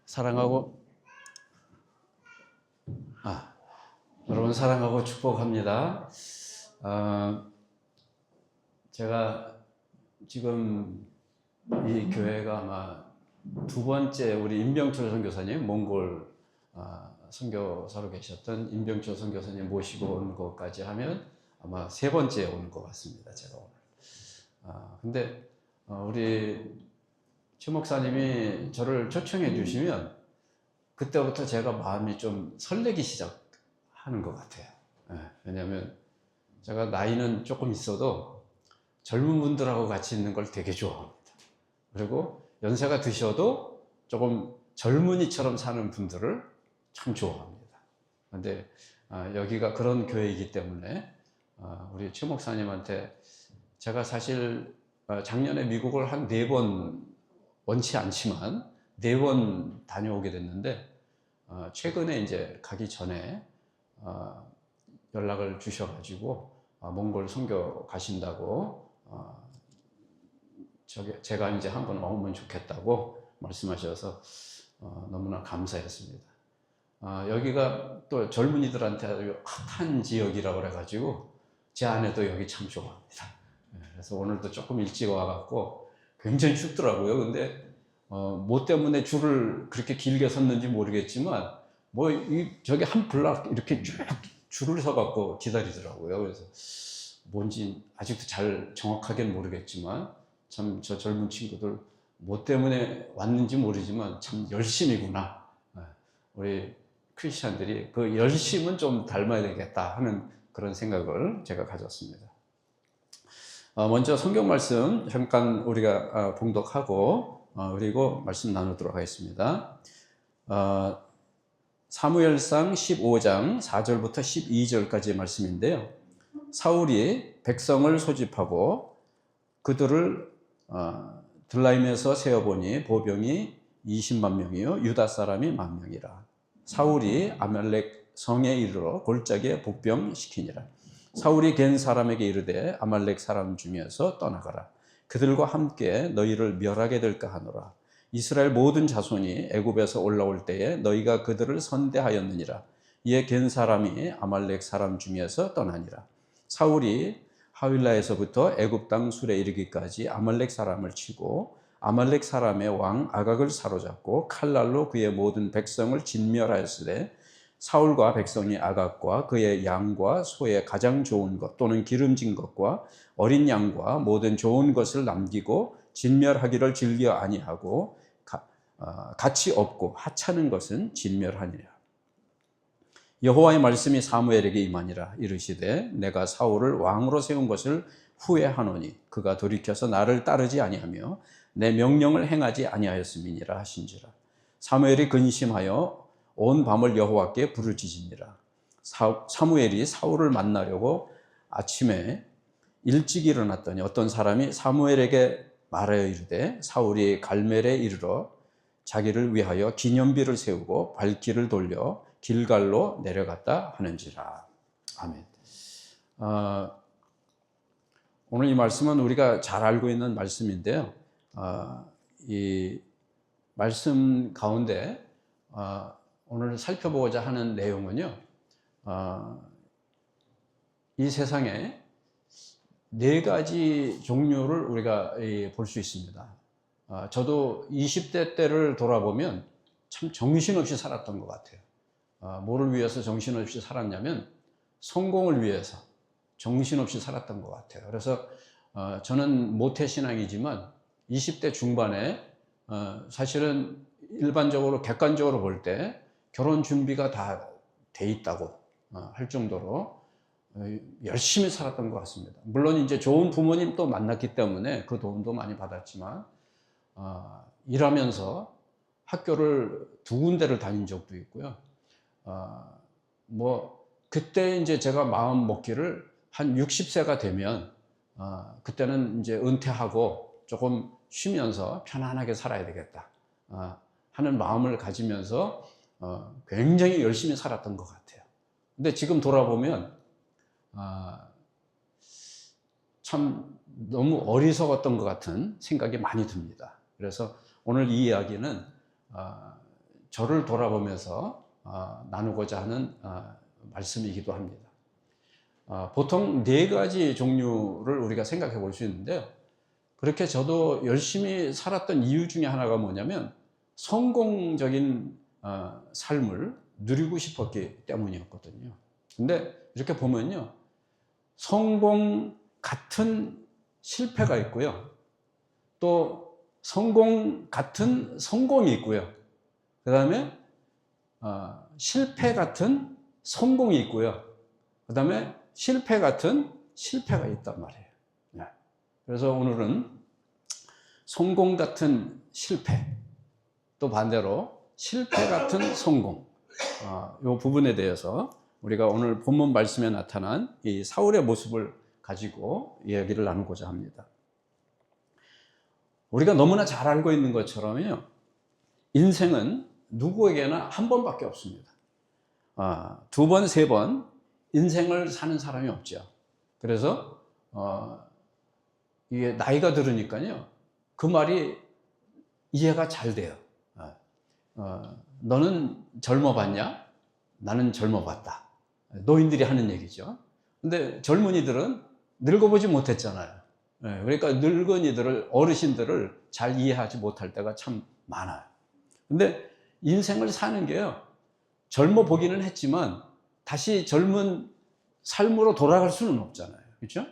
사랑하고 여러분 사랑하고 축복합니다. 제가 지금 이 교회가 아마 두 번째 우리 임병철 선교사님 몽골 선교사로 계셨던 임병철 선교사님 모시고 온 것까지 하면 아마 세 번째 오는 것 같습니다. 제가 오늘. 근데 우리 최 목사님이 저를 초청해 주시면 그때부터 제가 마음이 좀 설레기 시작하는 것 같아요. 왜냐하면 제가 나이는 조금 있어도 젊은 분들하고 같이 있는 걸 되게 좋아합니다. 그리고 연세가 드셔도 조금 젊은이처럼 사는 분들을 참 좋아합니다. 근데 여기가 그런 교회이기 때문에 우리 최 목사님한테 제가 사실 작년에 미국을 한 4번 원치 않지만 4번 다녀오게 됐는데 최근에 이제 가기 전에 연락을 주셔가지고 몽골 선교 가신다고 제가 이제 한번 오면 좋겠다고 말씀하셔서 너무나 감사했습니다. 여기가 또 젊은이들한테 아주 핫한 지역이라고 그래가지고 제 아내도 여기 참 좋아합니다. 그래서 오늘도 조금 일찍 와갖고 굉장히 춥더라고요. 근데 뭐 때문에 줄을 그렇게 길게 섰는지 모르겠지만 저기 한 블락 이렇게 쭉 줄을 서갖고 기다리더라고요. 그래서 뭔지 아직도 잘 정확하게는 모르겠지만 참 저 젊은 친구들 뭐 때문에 왔는지 모르지만 참 열심이구나. 우리 크리스찬들이 그 열심은 좀 닮아야 되겠다 하는 그런 생각을 제가 가졌습니다. 먼저 성경 말씀 잠깐 우리가 봉독하고 그리고 말씀 나누도록 하겠습니다. 사무엘상 15장 4절부터 12절까지의 말씀인데요. 사울이 백성을 소집하고 그들을 들라임에서 세어보니 보병이 20만 명이요 유다 사람이 1만 명이라. 사울이 아말렉 성에 이르러 골짜기에 복병시키니라. 사울이 겐 사람에게 이르되 아말렉 사람 중에서 떠나가라. 그들과 함께 너희를 멸하게 될까 하노라. 이스라엘 모든 자손이 애굽에서 올라올 때에 너희가 그들을 선대하였느니라. 이에 겐 사람이 아말렉 사람 중에서 떠나니라. 사울이 하윌라에서부터 애굽 땅 술에 이르기까지 아말렉 사람을 치고 아말렉 사람의 왕 아각을 사로잡고 칼날로 그의 모든 백성을 진멸하였으되 사울과 백성이 아각과 그의 양과 소의 가장 좋은 것 또는 기름진 것과 어린 양과 모든 좋은 것을 남기고 진멸하기를 즐겨 아니하고 가치 없고 하찮은 것은 진멸하니라. 여호와의 말씀이 사무엘에게 임하니라. 이르시되 내가 사울을 왕으로 세운 것을 후회하노니 그가 돌이켜서 나를 따르지 아니하며 내 명령을 행하지 아니하였음이니라 하신지라. 사무엘이 근심하여 온 밤을 여호와께 부르짖으니라. 사무엘이 사울을 만나려고 아침에 일찍 일어났더니 어떤 사람이 사무엘에게 말하여 이르되 사울이 갈멜에 이르러 자기를 위하여 기념비를 세우고 발길을 돌려 길갈로 내려갔다 하는지라. 아멘. 오늘 이 말씀은 우리가 잘 알고 있는 말씀인데요. 이 말씀 가운데 오늘 살펴보고자 하는 내용은요. 이 세상에 4가지 종류를 우리가 볼 수 있습니다. 저도 20대 때를 돌아보면 참 정신없이 살았던 것 같아요. 뭐를 위해서 정신없이 살았냐면 성공을 위해서 정신없이 살았던 것 같아요. 그래서 저는 모태신앙이지만 20대 중반에 사실은 일반적으로 객관적으로 볼 때 결혼 준비가 다 돼 있다고 할 정도로 열심히 살았던 것 같습니다. 물론 이제 좋은 부모님 또 만났기 때문에 그 도움도 많이 받았지만 일하면서 학교를 2군데를 다닌 적도 있고요. 그때 이제 제가 마음 먹기를 한 60세가 되면 그때는 이제 은퇴하고 조금 쉬면서 편안하게 살아야 되겠다 하는 마음을 가지면서 굉장히 열심히 살았던 것 같아요. 근데 지금 돌아보면 참 너무 어리석었던 것 같은 생각이 많이 듭니다. 그래서 오늘 이 이야기는 저를 돌아보면서 나누고자 하는 말씀이기도 합니다. 보통 네 가지 종류를 우리가 생각해 볼 수 있는데요. 그렇게 저도 열심히 살았던 이유 중에 하나가 뭐냐면 성공적인 삶을 누리고 싶었기 때문이었거든요. 근데 이렇게 보면요, 성공 같은 실패가 있고요, 또 성공 같은 성공이 있고요, 그 다음에 실패 같은 성공이 있고요, 그 다음에 실패 같은 실패가 있단 말이에요. 그래서 오늘은 성공 같은 실패, 또 반대로 실패 같은 성공, 이 부분에 대해서 우리가 오늘 본문 말씀에 나타난 이 사울의 모습을 가지고 이야기를 나누고자 합니다. 우리가 너무나 잘 알고 있는 것처럼요, 인생은 누구에게나 한 번밖에 없습니다. 두 번, 세 번 인생을 사는 사람이 없죠. 그래서 이게 나이가 들으니까요, 그 말이 이해가 잘 돼요. 너는 젊어봤냐? 나는 젊어봤다. 노인들이 하는 얘기죠. 근데 젊은이들은 늙어보지 못했잖아요. 그러니까 늙은이들을, 어르신들을 잘 이해하지 못할 때가 참 많아요. 근데 인생을 사는 게요, 젊어 보기는 했지만 다시 젊은 삶으로 돌아갈 수는 없잖아요. 그렇죠?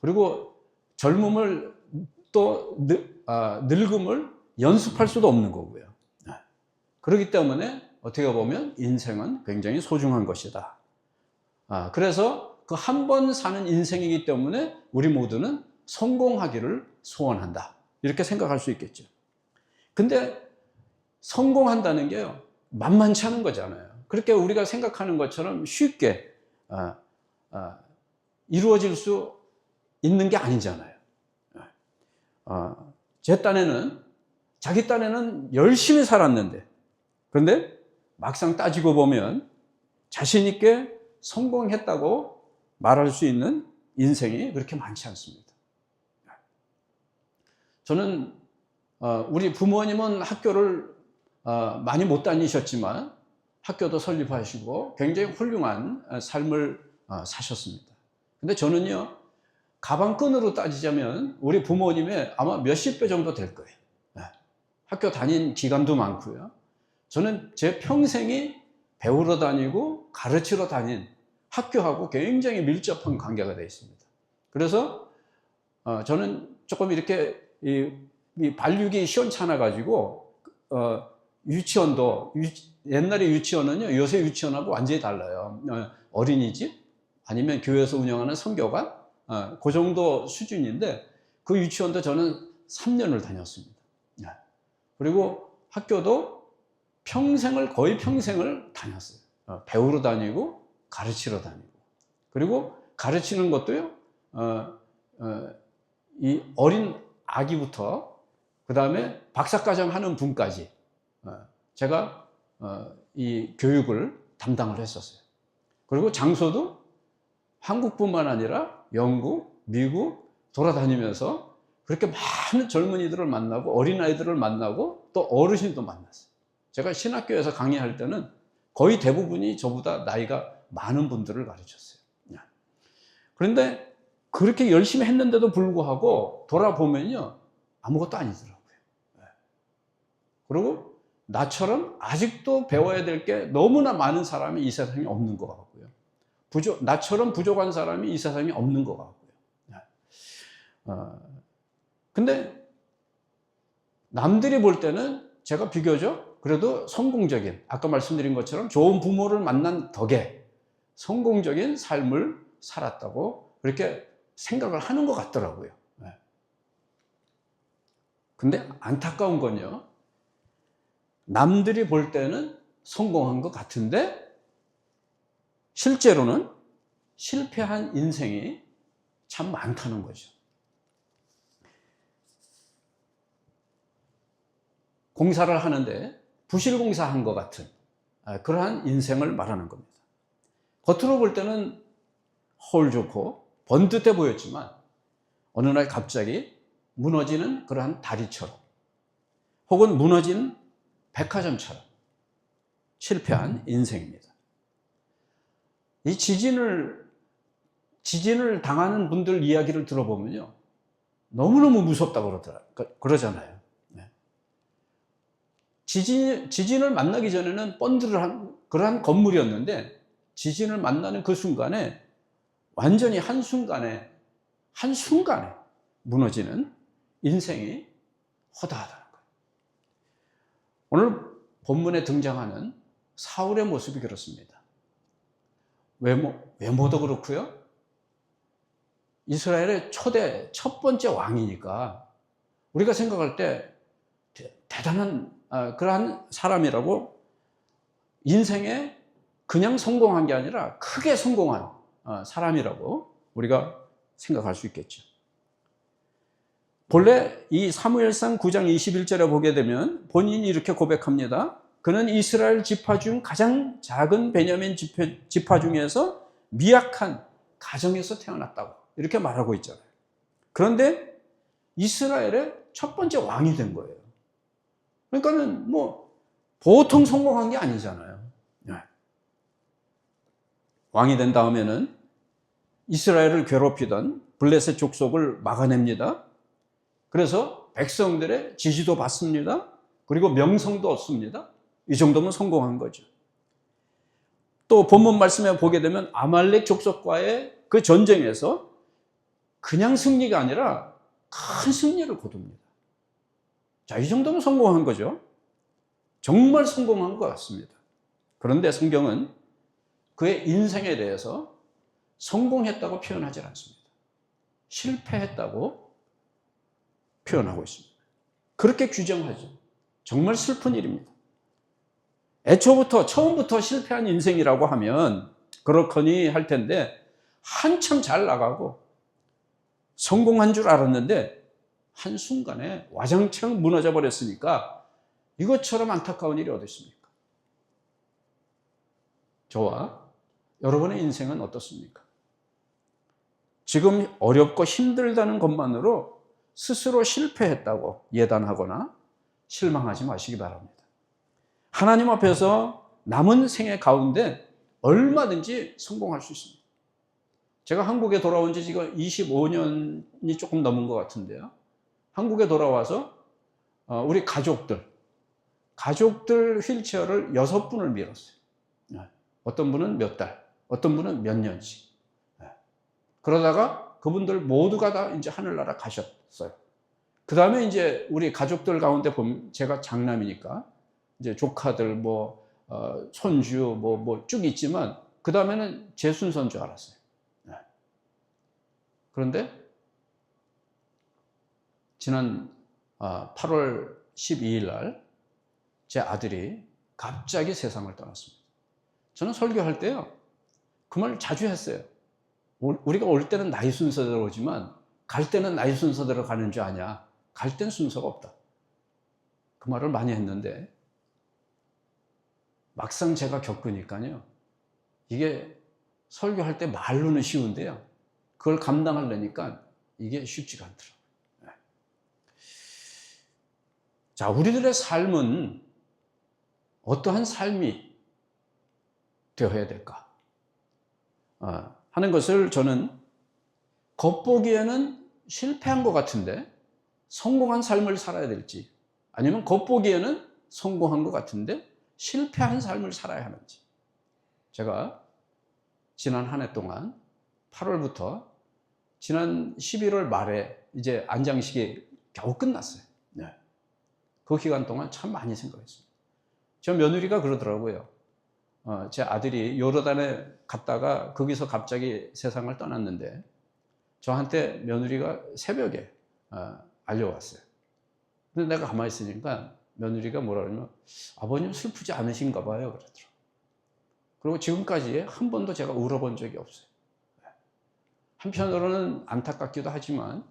그리고 젊음을 또 늙음을 연습할 수도 없는 거고요. 그렇기 때문에 어떻게 보면 인생은 굉장히 소중한 것이다. 그래서 그 한 번 사는 인생이기 때문에 우리 모두는 성공하기를 소원한다, 이렇게 생각할 수 있겠죠. 근데 성공한다는 게요, 만만치 않은 거잖아요. 그렇게 우리가 생각하는 것처럼 쉽게 이루어질 수 있는 게 아니잖아요. 제 딴에는, 자기 딴에는 열심히 살았는데, 그런데 막상 따지고 보면 자신 있게 성공했다고 말할 수 있는 인생이 그렇게 많지 않습니다. 저는 우리 부모님은 학교를 많이 못 다니셨지만 학교도 설립하시고 굉장히 훌륭한 삶을 사셨습니다. 근데 저는요, 가방끈으로 따지자면 우리 부모님의 아마 몇십 배 정도 될 거예요. 학교 다닌 기간도 많고요. 저는 제 평생이 배우러 다니고 가르치러 다닌 학교하고 굉장히 밀접한 관계가 되어 있습니다. 그래서 저는 조금 이렇게 이 발육이 시원찮아 가지고 유치원도, 옛날에 유치원은요, 요새 유치원하고 완전히 달라요. 어린이집 아니면 교회에서 운영하는 성교관, 그 정도 수준인데 그 유치원도 저는 3년을 다녔습니다. 그리고 학교도 거의 평생을 다녔어요. 배우러 다니고 가르치러 다니고, 그리고 가르치는 것도요, 이 어린 아기부터 그 다음에 박사과정 하는 분까지 제가 이 교육을 담당을 했었어요. 그리고 장소도 한국뿐만 아니라 영국, 미국 돌아다니면서 그렇게 많은 젊은이들을 만나고 어린아이들을 만나고 또 어르신도 만났어요. 제가 신학교에서 강의할 때는 거의 대부분이 저보다 나이가 많은 분들을 가르쳤어요. 그런데 그렇게 열심히 했는데도 불구하고 돌아보면요, 아무것도 아니더라고요. 그리고 나처럼 아직도 배워야 될 게 너무나 많은 사람이 이 세상에 없는 것 같고요. 나처럼 부족한 사람이 이 세상에 없는 것 같고요. 근데 남들이 볼 때는 제가 비교적 그래도 성공적인, 아까 말씀드린 것처럼 좋은 부모를 만난 덕에 성공적인 삶을 살았다고 그렇게 생각을 하는 것 같더라고요. 근데 안타까운 건요, 남들이 볼 때는 성공한 것 같은데 실제로는 실패한 인생이 참 많다는 거죠. 공사를 하는데 부실공사한 것 같은 그러한 인생을 말하는 겁니다. 겉으로 볼 때는 헐 좋고 번듯해 보였지만 어느 날 갑자기 무너지는 그러한 다리처럼, 혹은 무너진 백화점처럼 실패한 인생입니다. 이 지진을 당하는 분들 이야기를 들어보면요, 너무너무 무섭다고 그러잖아요. 네. 지진을 만나기 전에는 번들한 그러한 건물이었는데, 지진을 만나는 그 순간에 완전히 한순간에 무너지는 인생이 허다하다는 거예요. 오늘 본문에 등장하는 사울의 모습이 그렇습니다. 외모도 그렇고요, 이스라엘의 첫 번째 왕이니까 우리가 생각할 때 대단한 그러한 사람이라고, 인생에 그냥 성공한 게 아니라 크게 성공한 사람이라고 우리가 생각할 수 있겠죠. 본래 이 사무엘상 9장 21절에 보게 되면 본인이 이렇게 고백합니다. 그는 이스라엘 지파 중 가장 작은 베냐민 지파 중에서 미약한 가정에서 태어났다고 이렇게 말하고 있잖아요. 그런데 이스라엘의 첫 번째 왕이 된 거예요. 그러니까는 뭐 보통 성공한 게 아니잖아요. 왕이 된 다음에는 이스라엘을 괴롭히던 블레셋 족속을 막아냅니다. 그래서 백성들의 지지도 받습니다. 그리고 명성도 얻습니다. 이 정도면 성공한 거죠. 또 본문 말씀에 보게 되면 아말렉 족속과의 그 전쟁에서 그냥 승리가 아니라 큰 승리를 거둡니다. 자, 이 정도면 성공한 거죠. 정말 성공한 것 같습니다. 그런데 성경은 그의 인생에 대해서 성공했다고 표현하지 않습니다. 실패했다고 표현하고 있습니다. 그렇게 규정하죠. 정말 슬픈 일입니다. 처음부터 실패한 인생이라고 하면 그렇거니 할 텐데, 한참 잘 나가고 성공한 줄 알았는데 한순간에 와장창 무너져 버렸으니까 이것처럼 안타까운 일이 어디 있습니까? 저와 여러분의 인생은 어떻습니까? 지금 어렵고 힘들다는 것만으로 스스로 실패했다고 예단하거나 실망하지 마시기 바랍니다. 하나님 앞에서 남은 생애 가운데 얼마든지 성공할 수 있습니다. 제가 한국에 돌아온 지 지금 25년이 조금 넘은 것 같은데요. 한국에 돌아와서 우리 가족들 휠체어를 6분을 밀었어요. 어떤 분은 몇 달, 어떤 분은 몇 년씩. 그러다가 그분들 모두가 다 이제 하늘나라 가셨어요. 그 다음에 이제 우리 가족들 가운데 보면 제가 장남이니까 이제 조카들 손주 쭉 있지만 그 다음에는 제 순서인 줄 알았어요. 그런데 지난 8월 12일 날 제 아들이 갑자기 세상을 떠났습니다. 저는 설교할 때요, 그 말 자주 했어요. 우리가 올 때는 나이 순서대로 오지만 갈 때는 나이 순서대로 가는 줄 아냐. 갈 땐 순서가 없다. 그 말을 많이 했는데 막상 제가 겪으니까요, 이게 설교할 때 말로는 쉬운데요, 그걸 감당하려니까 이게 쉽지가 않더라고요. 자, 우리들의 삶은 어떠한 삶이 되어야 될까 하는 것을 저는 겉보기에는 실패한 것 같은데 성공한 삶을 살아야 될지, 아니면 겉보기에는 성공한 것 같은데 실패한 삶을 살아야 하는지, 제가 지난 한 해 동안 8월부터 지난 11월 말에 이제 안장식이 겨우 끝났어요. 그 기간 동안 참 많이 생각했습니다. 저 며느리가 그러더라고요. 제 아들이 요르단에 갔다가 거기서 갑자기 세상을 떠났는데 저한테 며느리가 새벽에 알려왔어요. 근데 내가 가만히 있으니까 며느리가 뭐라 그러냐면, 아버님 슬프지 않으신가 봐요 그러더라고요. 그리고 지금까지 한 번도 제가 울어본 적이 없어요. 한편으로는 안타깝기도 하지만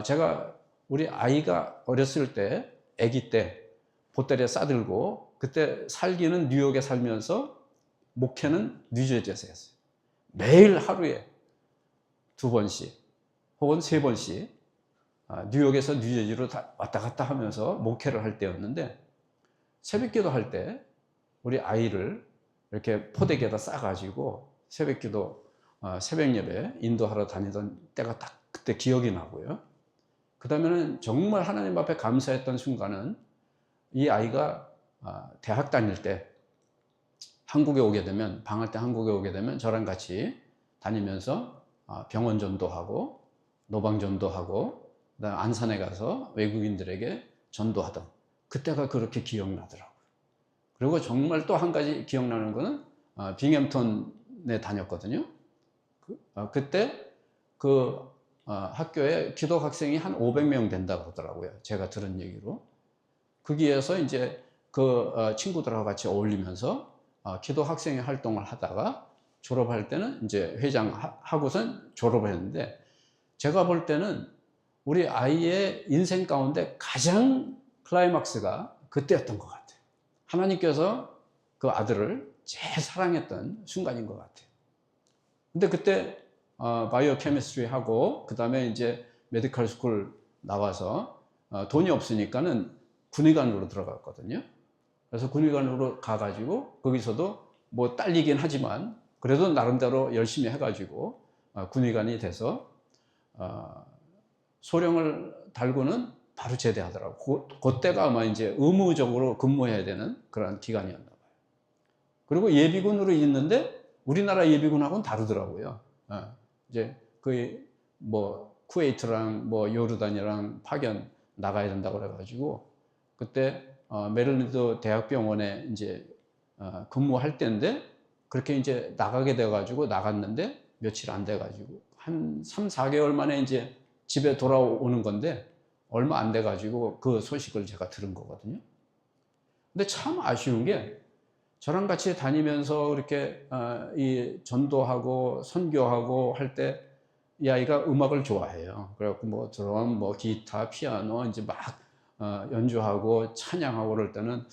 제가 우리 아이가 어렸을 때, 아기 때 보따리에 싸들고 그때 살기는 뉴욕에 살면서 목회는 뉴저지에서 했어요. 매일 하루에 2번씩 혹은 3번씩 뉴욕에서 뉴저지로 왔다 갔다 하면서 목회를 할 때였는데, 새벽기도 할 때 우리 아이를 이렇게 포대기에다 싸가지고 새벽기도, 새벽 예배 인도하러 다니던 때가 딱 그때 기억이 나고요. 그 다음에는 정말 하나님 앞에 감사했던 순간은 이 아이가 대학 다닐 때 한국에 오게 되면, 방학 때 한국에 오게 되면 저랑 같이 다니면서 병원 전도하고 노방 전도하고 그다음 안산에 가서 외국인들에게 전도하던 그때가 그렇게 기억나더라고요. 그리고 정말 또 한 가지 기억나는 거는 빙햄턴에 다녔거든요. 그때 그 학교에 기독 학생이 한 500명 된다고 하더라고요. 제가 들은 얘기로. 거기에서 이제 그 친구들하고 같이 어울리면서 기독 학생의 활동을 하다가 졸업할 때는 이제 회장하고선 졸업을 했는데, 제가 볼 때는 우리 아이의 인생 가운데 가장 클라이막스가 그때였던 것 같아요. 하나님께서 그 아들을 제일 사랑했던 순간인 것 같아요. 근데 그때 바이오 케미스트리 하고 그 다음에 이제 메디컬 스쿨 나와서 돈이 없으니까는 군의관으로 들어갔거든요. 그래서 군의관으로 가가지고 거기서도 뭐 딸리긴 하지만 그래도 나름대로 열심히 해가지고 군의관이 돼서 소령을 달고는 바로 제대하더라고. 그때가 아마 이제 의무적으로 근무해야 되는 그런 기간이었나 봐요. 그리고 예비군으로 있는데 우리나라 예비군하고는 다르더라고요. 이제 그 뭐 쿠웨이트랑 뭐 요르단이랑 파견 나가야 된다고 그래가지고 그때 메릴랜드 대학병원에 이제 근무할 때인데 그렇게 이제 나가게 돼가지고 나갔는데 며칠 안 돼가지고 한 3, 4개월 만에 이제 집에 돌아오는 건데 얼마 안 돼가지고 그 소식을 제가 들은 거거든요. 근데 참 아쉬운 게 저랑 같이 다니면서 이렇게 이 전도하고 선교하고 할 때 이 아이가 음악을 좋아해요. 그래갖고 뭐 드럼, 뭐 기타, 피아노 이제 막 연주하고 찬양하고 그럴 때는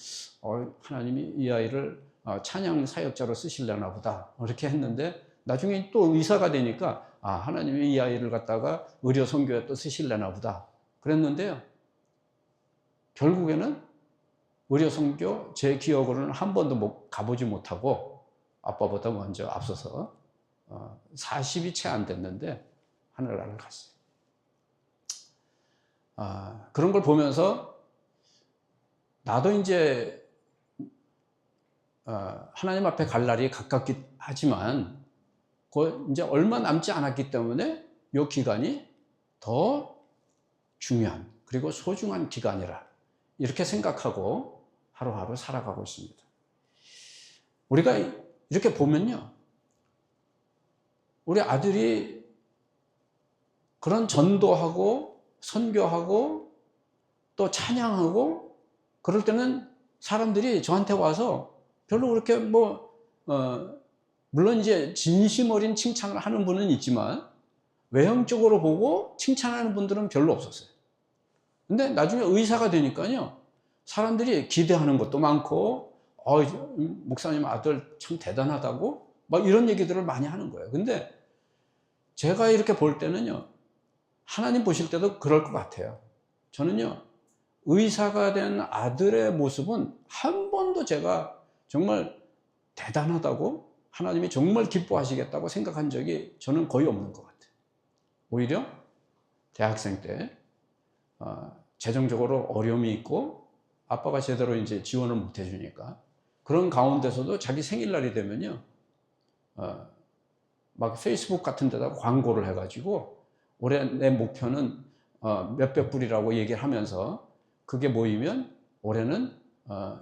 하나님이 이 아이를 찬양 사역자로 쓰시려나 보다 이렇게 했는데, 나중에 또 의사가 되니까 하나님이 이 아이를 갖다가 의료 선교에 또 쓰시려나 보다 그랬는데요. 결국에는 의료 선교 제 기억으로는 한 번도 가보지 못하고 아빠보다 먼저 앞서서 40이 채 안 됐는데 하늘나라를 갔어요. 그런 걸 보면서 나도 이제 하나님 앞에 갈 날이 가깝긴 하지만 이제 얼마 남지 않았기 때문에 이 기간이 더 중요한 그리고 소중한 기간이라 이렇게 생각하고 하루하루 살아가고 있습니다. 우리가 이렇게 보면요, 우리 아들이 그런 전도하고 선교하고 또 찬양하고 그럴 때는 사람들이 저한테 와서 별로 그렇게 물론 이제 진심 어린 칭찬을 하는 분은 있지만 외형적으로 보고 칭찬하는 분들은 별로 없었어요. 근데 나중에 의사가 되니까요, 사람들이 기대하는 것도 많고 목사님 아들 참 대단하다고 막 이런 얘기들을 많이 하는 거예요. 근데 제가 이렇게 볼 때는요, 하나님 보실 때도 그럴 것 같아요. 저는요, 의사가 된 아들의 모습은 한 번도 제가 정말 대단하다고 하나님이 정말 기뻐하시겠다고 생각한 적이 저는 거의 없는 것 같아요. 오히려 대학생 때 재정적으로 어려움이 있고 아빠가 제대로 이제 지원을 못 해주니까 그런 가운데서도 자기 생일날이 되면요, 막 페이스북 같은 데다 광고를 해가지고 올해 내 목표는 몇백 불이라고 얘기를 하면서 그게 모이면 올해는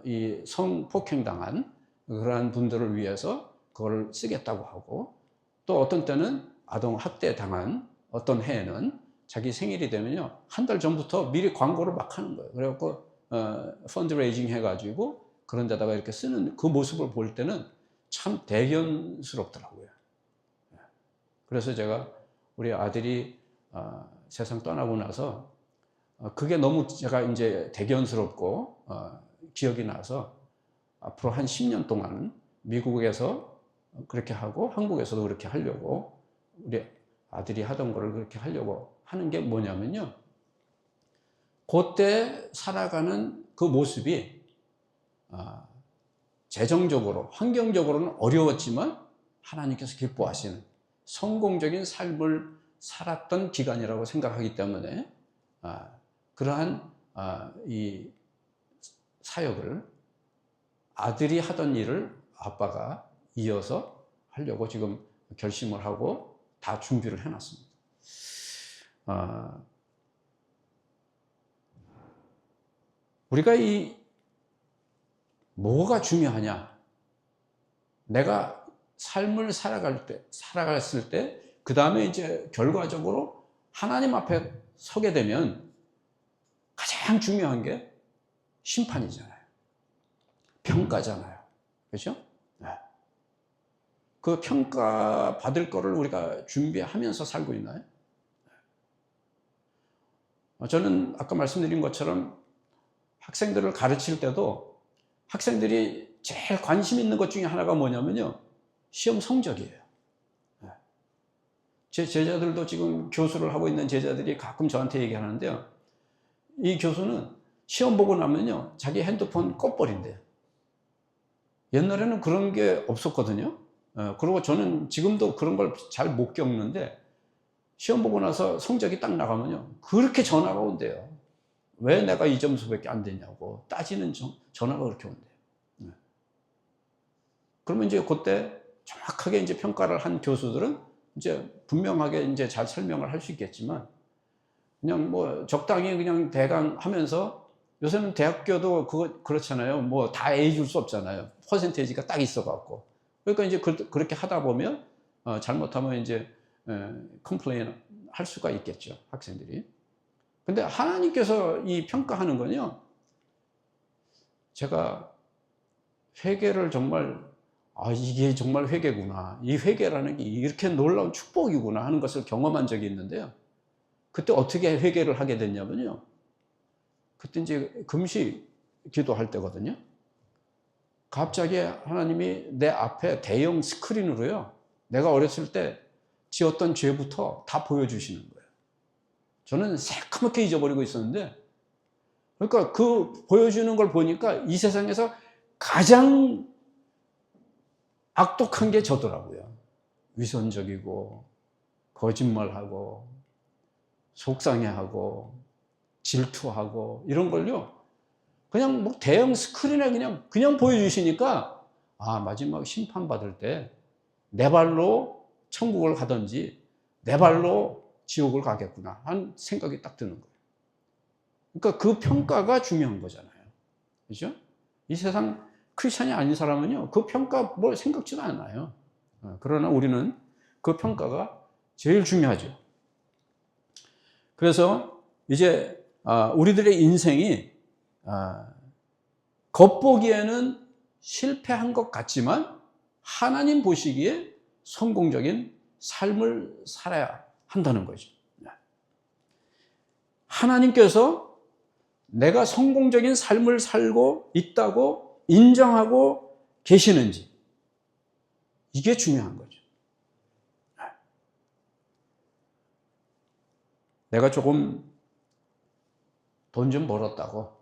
이 성폭행당한 그러한 분들을 위해서 그걸 쓰겠다고 하고, 또 어떤 때는 아동 학대 당한 어떤 해에는 자기 생일이 되면요, 한 달 전부터 미리 광고를 막 하는 거예요. 그래갖고 펀드레이징 해가지고 그런 데다가 이렇게 쓰는 그 모습을 볼 때는 참 대견스럽더라고요. 그래서 제가 우리 아들이 세상 떠나고 나서 그게 너무 제가 이제 대견스럽고 기억이 나서 앞으로 한 10년 동안 미국에서 그렇게 하고 한국에서도 그렇게 하려고, 우리 아들이 하던 거를 그렇게 하려고 하는 게 뭐냐면요, 그때 살아가는 그 모습이 재정적으로, 환경적으로는 어려웠지만 하나님께서 기뻐하시는 성공적인 삶을 살았던 기간이라고 생각하기 때문에 그러한 이 사역을, 아들이 하던 일을 아빠가 이어서 하려고 지금 결심을 하고 다 준비를 해놨습니다. 우리가 이 뭐가 중요하냐? 내가 삶을 살아갔을 때, 그 다음에 이제 결과적으로 하나님 앞에 서게 되면 가장 중요한 게 심판이잖아요. 평가잖아요. 그렇죠? 네. 그 평가 받을 거를 우리가 준비하면서 살고 있나요? 저는 아까 말씀드린 것처럼 학생들을 가르칠 때도 학생들이 제일 관심 있는 것 중에 하나가 뭐냐면요, 시험 성적이에요. 제 제자들도, 지금 교수를 하고 있는 제자들이 가끔 저한테 얘기하는데요, 이 교수는 시험 보고 나면요 자기 핸드폰 꺼버린대요. 옛날에는 그런 게 없었거든요. 그리고 저는 지금도 그런 걸 잘 못 겪는데, 시험 보고 나서 성적이 딱 나가면요 그렇게 전화가 온대요. 왜 내가 이 점수밖에 안 되냐고 따지는 전화가 그렇게 온대요. 그러면 이제 그때 정확하게 이제 평가를 한 교수들은 이제 분명하게 이제 잘 설명을 할 수 있겠지만, 그냥 뭐 적당히 그냥 대강 하면서, 요새는 대학교도 그렇잖아요. 뭐 다 A 줄 수 없잖아요. 퍼센테이지가 딱 있어갖고. 그러니까 이제 그렇게 하다 보면 잘못하면 이제 컴플레인 할 수가 있겠죠, 학생들이. 근데 하나님께서 이 평가하는 건요, 제가 회개를 정말, 이게 정말 회개구나, 이 회개라는 게 이렇게 놀라운 축복이구나 하는 것을 경험한 적이 있는데요, 그때 어떻게 회개를 하게 됐냐면요, 그때 이제 금식 기도할 때거든요. 갑자기 하나님이 내 앞에 대형 스크린으로요, 내가 어렸을 때 지었던 죄부터 다 보여주시는 거예요. 저는 새까맣게 잊어버리고 있었는데, 그러니까 그 보여주는 걸 보니까 이 세상에서 가장 악독한 게 저더라고요. 위선적이고, 거짓말하고, 속상해하고, 질투하고, 이런 걸요, 그냥 뭐 대형 스크린에 그냥 보여주시니까, 마지막 심판받을 때 내 발로 천국을 가든지 내 발로 지옥을 가겠구나 하는 생각이 딱 드는 거예요. 그러니까 그 평가가 중요한 거잖아요. 그죠? 이 세상 크리스찬이 아닌 사람은요, 그 평가 뭘 생각지도 않아요. 그러나 우리는 그 평가가 제일 중요하죠. 그래서 이제 우리들의 인생이 겉보기에는 실패한 것 같지만 하나님 보시기에 성공적인 삶을 살아야 한다는 거죠. 하나님께서 내가 성공적인 삶을 살고 있다고 인정하고 계시는지, 이게 중요한 거죠. 내가 조금 돈 좀 벌었다고,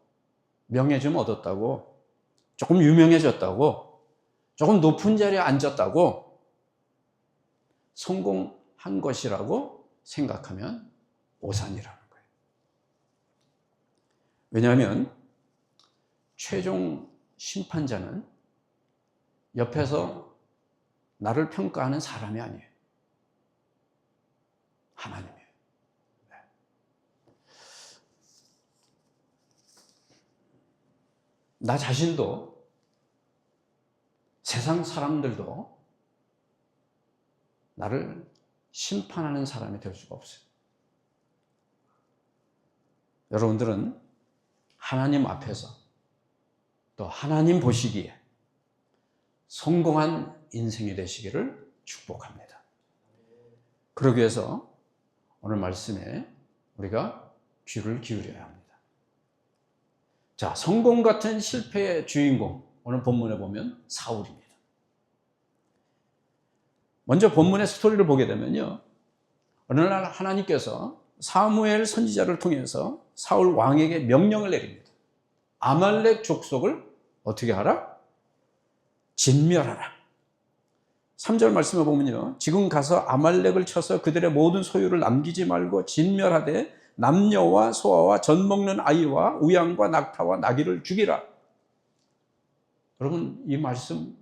명예 좀 얻었다고, 조금 유명해졌다고, 조금 높은 자리에 앉았다고 성공한 것이라고 생각하면 오산이라는 거예요. 왜냐하면 최종 심판자는 옆에서 나를 평가하는 사람이 아니에요. 하나님이에요. 나 자신도, 세상 사람들도 나를 심판하는 사람이 될 수가 없어요. 여러분들은 하나님 앞에서, 또 하나님 보시기에 성공한 인생이 되시기를 축복합니다. 그러기 위해서 오늘 말씀에 우리가 귀를 기울여야 합니다. 자, 성공 같은 실패의 주인공, 오늘 본문에 보면 사울입니다. 먼저 본문의 스토리를 보게 되면요, 어느 날 하나님께서 사무엘 선지자를 통해서 사울 왕에게 명령을 내립니다. 아말렉 족속을 어떻게 하라? 진멸하라. 3절 말씀을 보면요, 지금 가서 아말렉을 쳐서 그들의 모든 소유를 남기지 말고 진멸하되 남녀와 소아와 젖 먹는 아이와 우양과 낙타와 나귀를 죽이라. 여러분, 이 말씀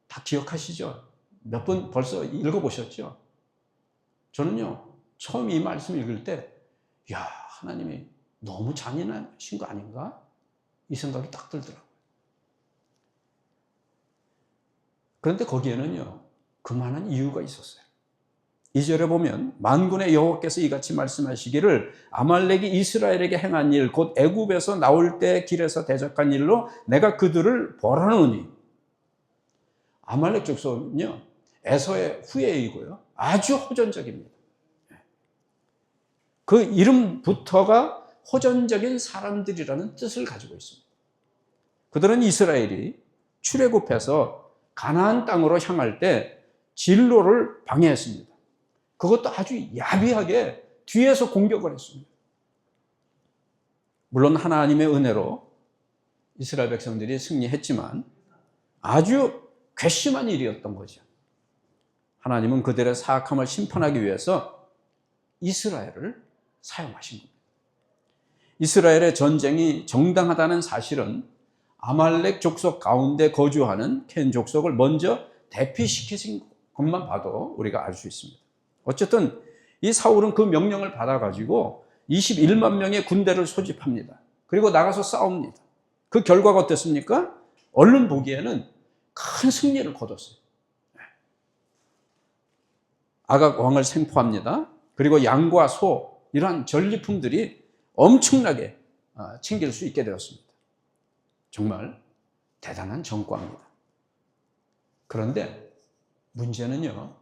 다 기억하시죠? 몇 번 벌써 읽어보셨죠? 저는요, 처음 이 말씀 읽을 때, 야, 하나님이 너무 잔인하신 거 아닌가? 이 생각이 딱 들더라고요. 그런데 거기에는요, 그만한 이유가 있었어요. 2절에 보면 만군의 여호와께서 이같이 말씀하시기를 아말렉이 이스라엘에게 행한 일, 곧 애굽에서 나올 때 길에서 대적한 일로 내가 그들을 벌하노니. 아말렉 족속은요, 에서의 후예이고요, 아주 호전적입니다. 그 이름부터가 호전적인 사람들이라는 뜻을 가지고 있습니다. 그들은 이스라엘이 출애굽해서 가나안 땅으로 향할 때 진로를 방해했습니다. 그것도 아주 야비하게 뒤에서 공격을 했습니다. 물론 하나님의 은혜로 이스라엘 백성들이 승리했지만 아주 괘씸한 일이었던 거죠. 하나님은 그들의 사악함을 심판하기 위해서 이스라엘을 사용하신 겁니다. 이스라엘의 전쟁이 정당하다는 사실은 아말렉 족속 가운데 거주하는 켄 족속을 먼저 대피시키신 것만 봐도 우리가 알 수 있습니다. 어쨌든 이 사울은 그 명령을 받아가지고 21만 명의 군대를 소집합니다. 그리고 나가서 싸웁니다. 그 결과가 어땠습니까? 얼른 보기에는 큰 승리를 거뒀어요. 아각 왕을 생포합니다. 그리고 양과 소, 이러한 전리품들이 엄청나게 챙길 수 있게 되었습니다. 정말 대단한 전과입니다. 그런데 문제는요,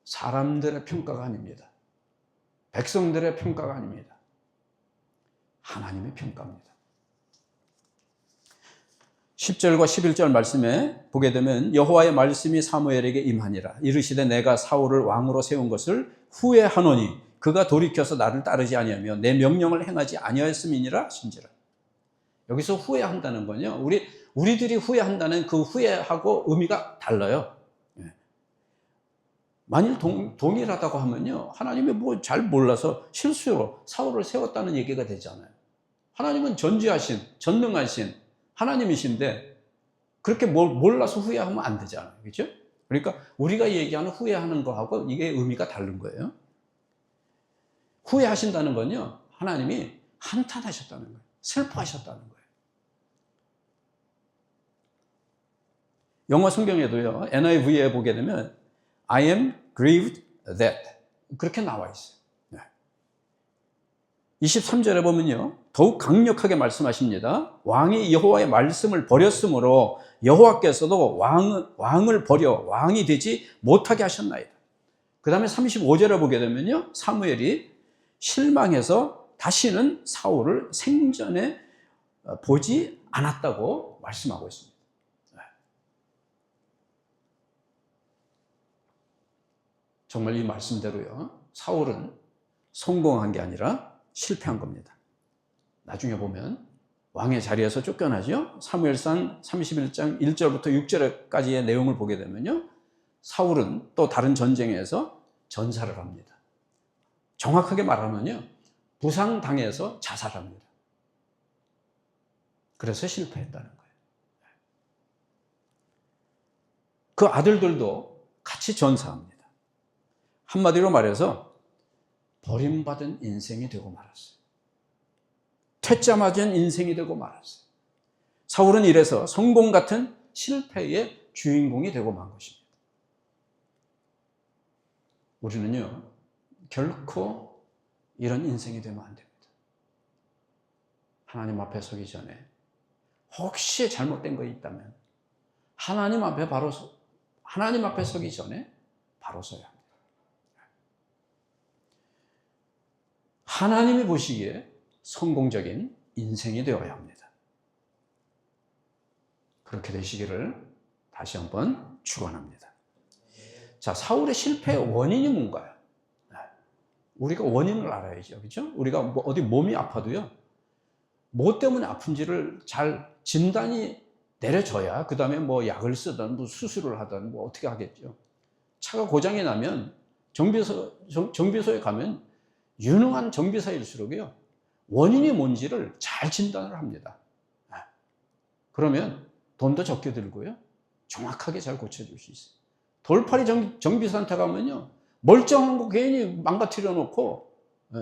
사람들의 평가가 아닙니다. 백성들의 평가가 아닙니다. 하나님의 평가입니다. 10절과 11절 말씀에 보게 되면 여호와의 말씀이 사무엘에게 임하니라. 이르시되 내가 사울을 왕으로 세운 것을 후회하노니 그가 돌이켜서 나를 따르지 아니하며 내 명령을 행하지 아니하였음이니라 신지라. 여기서 후회한다는 건요, 우리들이 후회한다는 그 후회하고 의미가 달라요. 만일 동일하다고 하면요, 하나님이 뭐 잘 몰라서 실수로 사울을 세웠다는 얘기가 되잖아요. 하나님은 전지하신, 전능하신 하나님이신데 그렇게 몰라서 후회하면 안 되잖아요. 그렇죠? 그러니까 우리가 얘기하는 후회하는 거하고 이게 의미가 다른 거예요. 후회하신다는 건요, 하나님이 한탄하셨다는 거예요. 슬퍼하셨다는 거예요. 영어 성경에도요, NIV에 보게 되면 I am grieved that 그렇게 나와 있어요. 23절에 보면요, 더욱 강력하게 말씀하십니다. 왕이 여호와의 말씀을 버렸으므로 여호와께서도 왕을 버려 왕이 되지 못하게 하셨나이다. 그 다음에 35절에 보게 되면요, 사무엘이 실망해서 다시는 사울을 생전에 보지 않았다고 말씀하고 있습니다. 정말 이 말씀대로요, 사울은 성공한 게 아니라 실패한 겁니다. 나중에 보면 왕의 자리에서 쫓겨나죠. 사무엘상 31장 1절부터 6절까지의 내용을 보게 되면요, 사울은 또 다른 전쟁에서 전사를 합니다. 정확하게 말하면요, 부상당해서 자살합니다. 그래서 실패했다는 거예요. 그 아들들도 같이 전사합니다. 한마디로 말해서 버림받은 인생이 되고 말았어요. 퇴짜 맞은 인생이 되고 말았어요. 사울은 이래서 성공 같은 실패의 주인공이 되고 만 것입니다. 우리는요, 결코 이런 인생이 되면 안 됩니다. 하나님 앞에 서기 전에 혹시 잘못된 거 있다면 하나님 앞에 서기 전에 바로 서야 합니다. 하나님이 보시기에 성공적인 인생이 되어야 합니다. 그렇게 되시기를 다시 한번 축원합니다. 자, 사울의 실패의 원인이 뭔가요? 우리가 원인을 알아야죠. 그렇죠? 우리가 어디 몸이 아파도요, 뭐 때문에 아픈지를 잘 진단이 내려줘야 그 다음에 뭐 약을 쓰든 뭐 수술을 하든 뭐 어떻게 하겠죠. 차가 고장이 나면 정비소에 가면 유능한 정비사일수록요 원인이 뭔지를 잘 진단을 합니다. 그러면 돈도 적게 들고요 정확하게 잘 고쳐줄 수 있어요. 돌팔이 정비사한테 가면요 멀쩡한 거 괜히 망가뜨려 놓고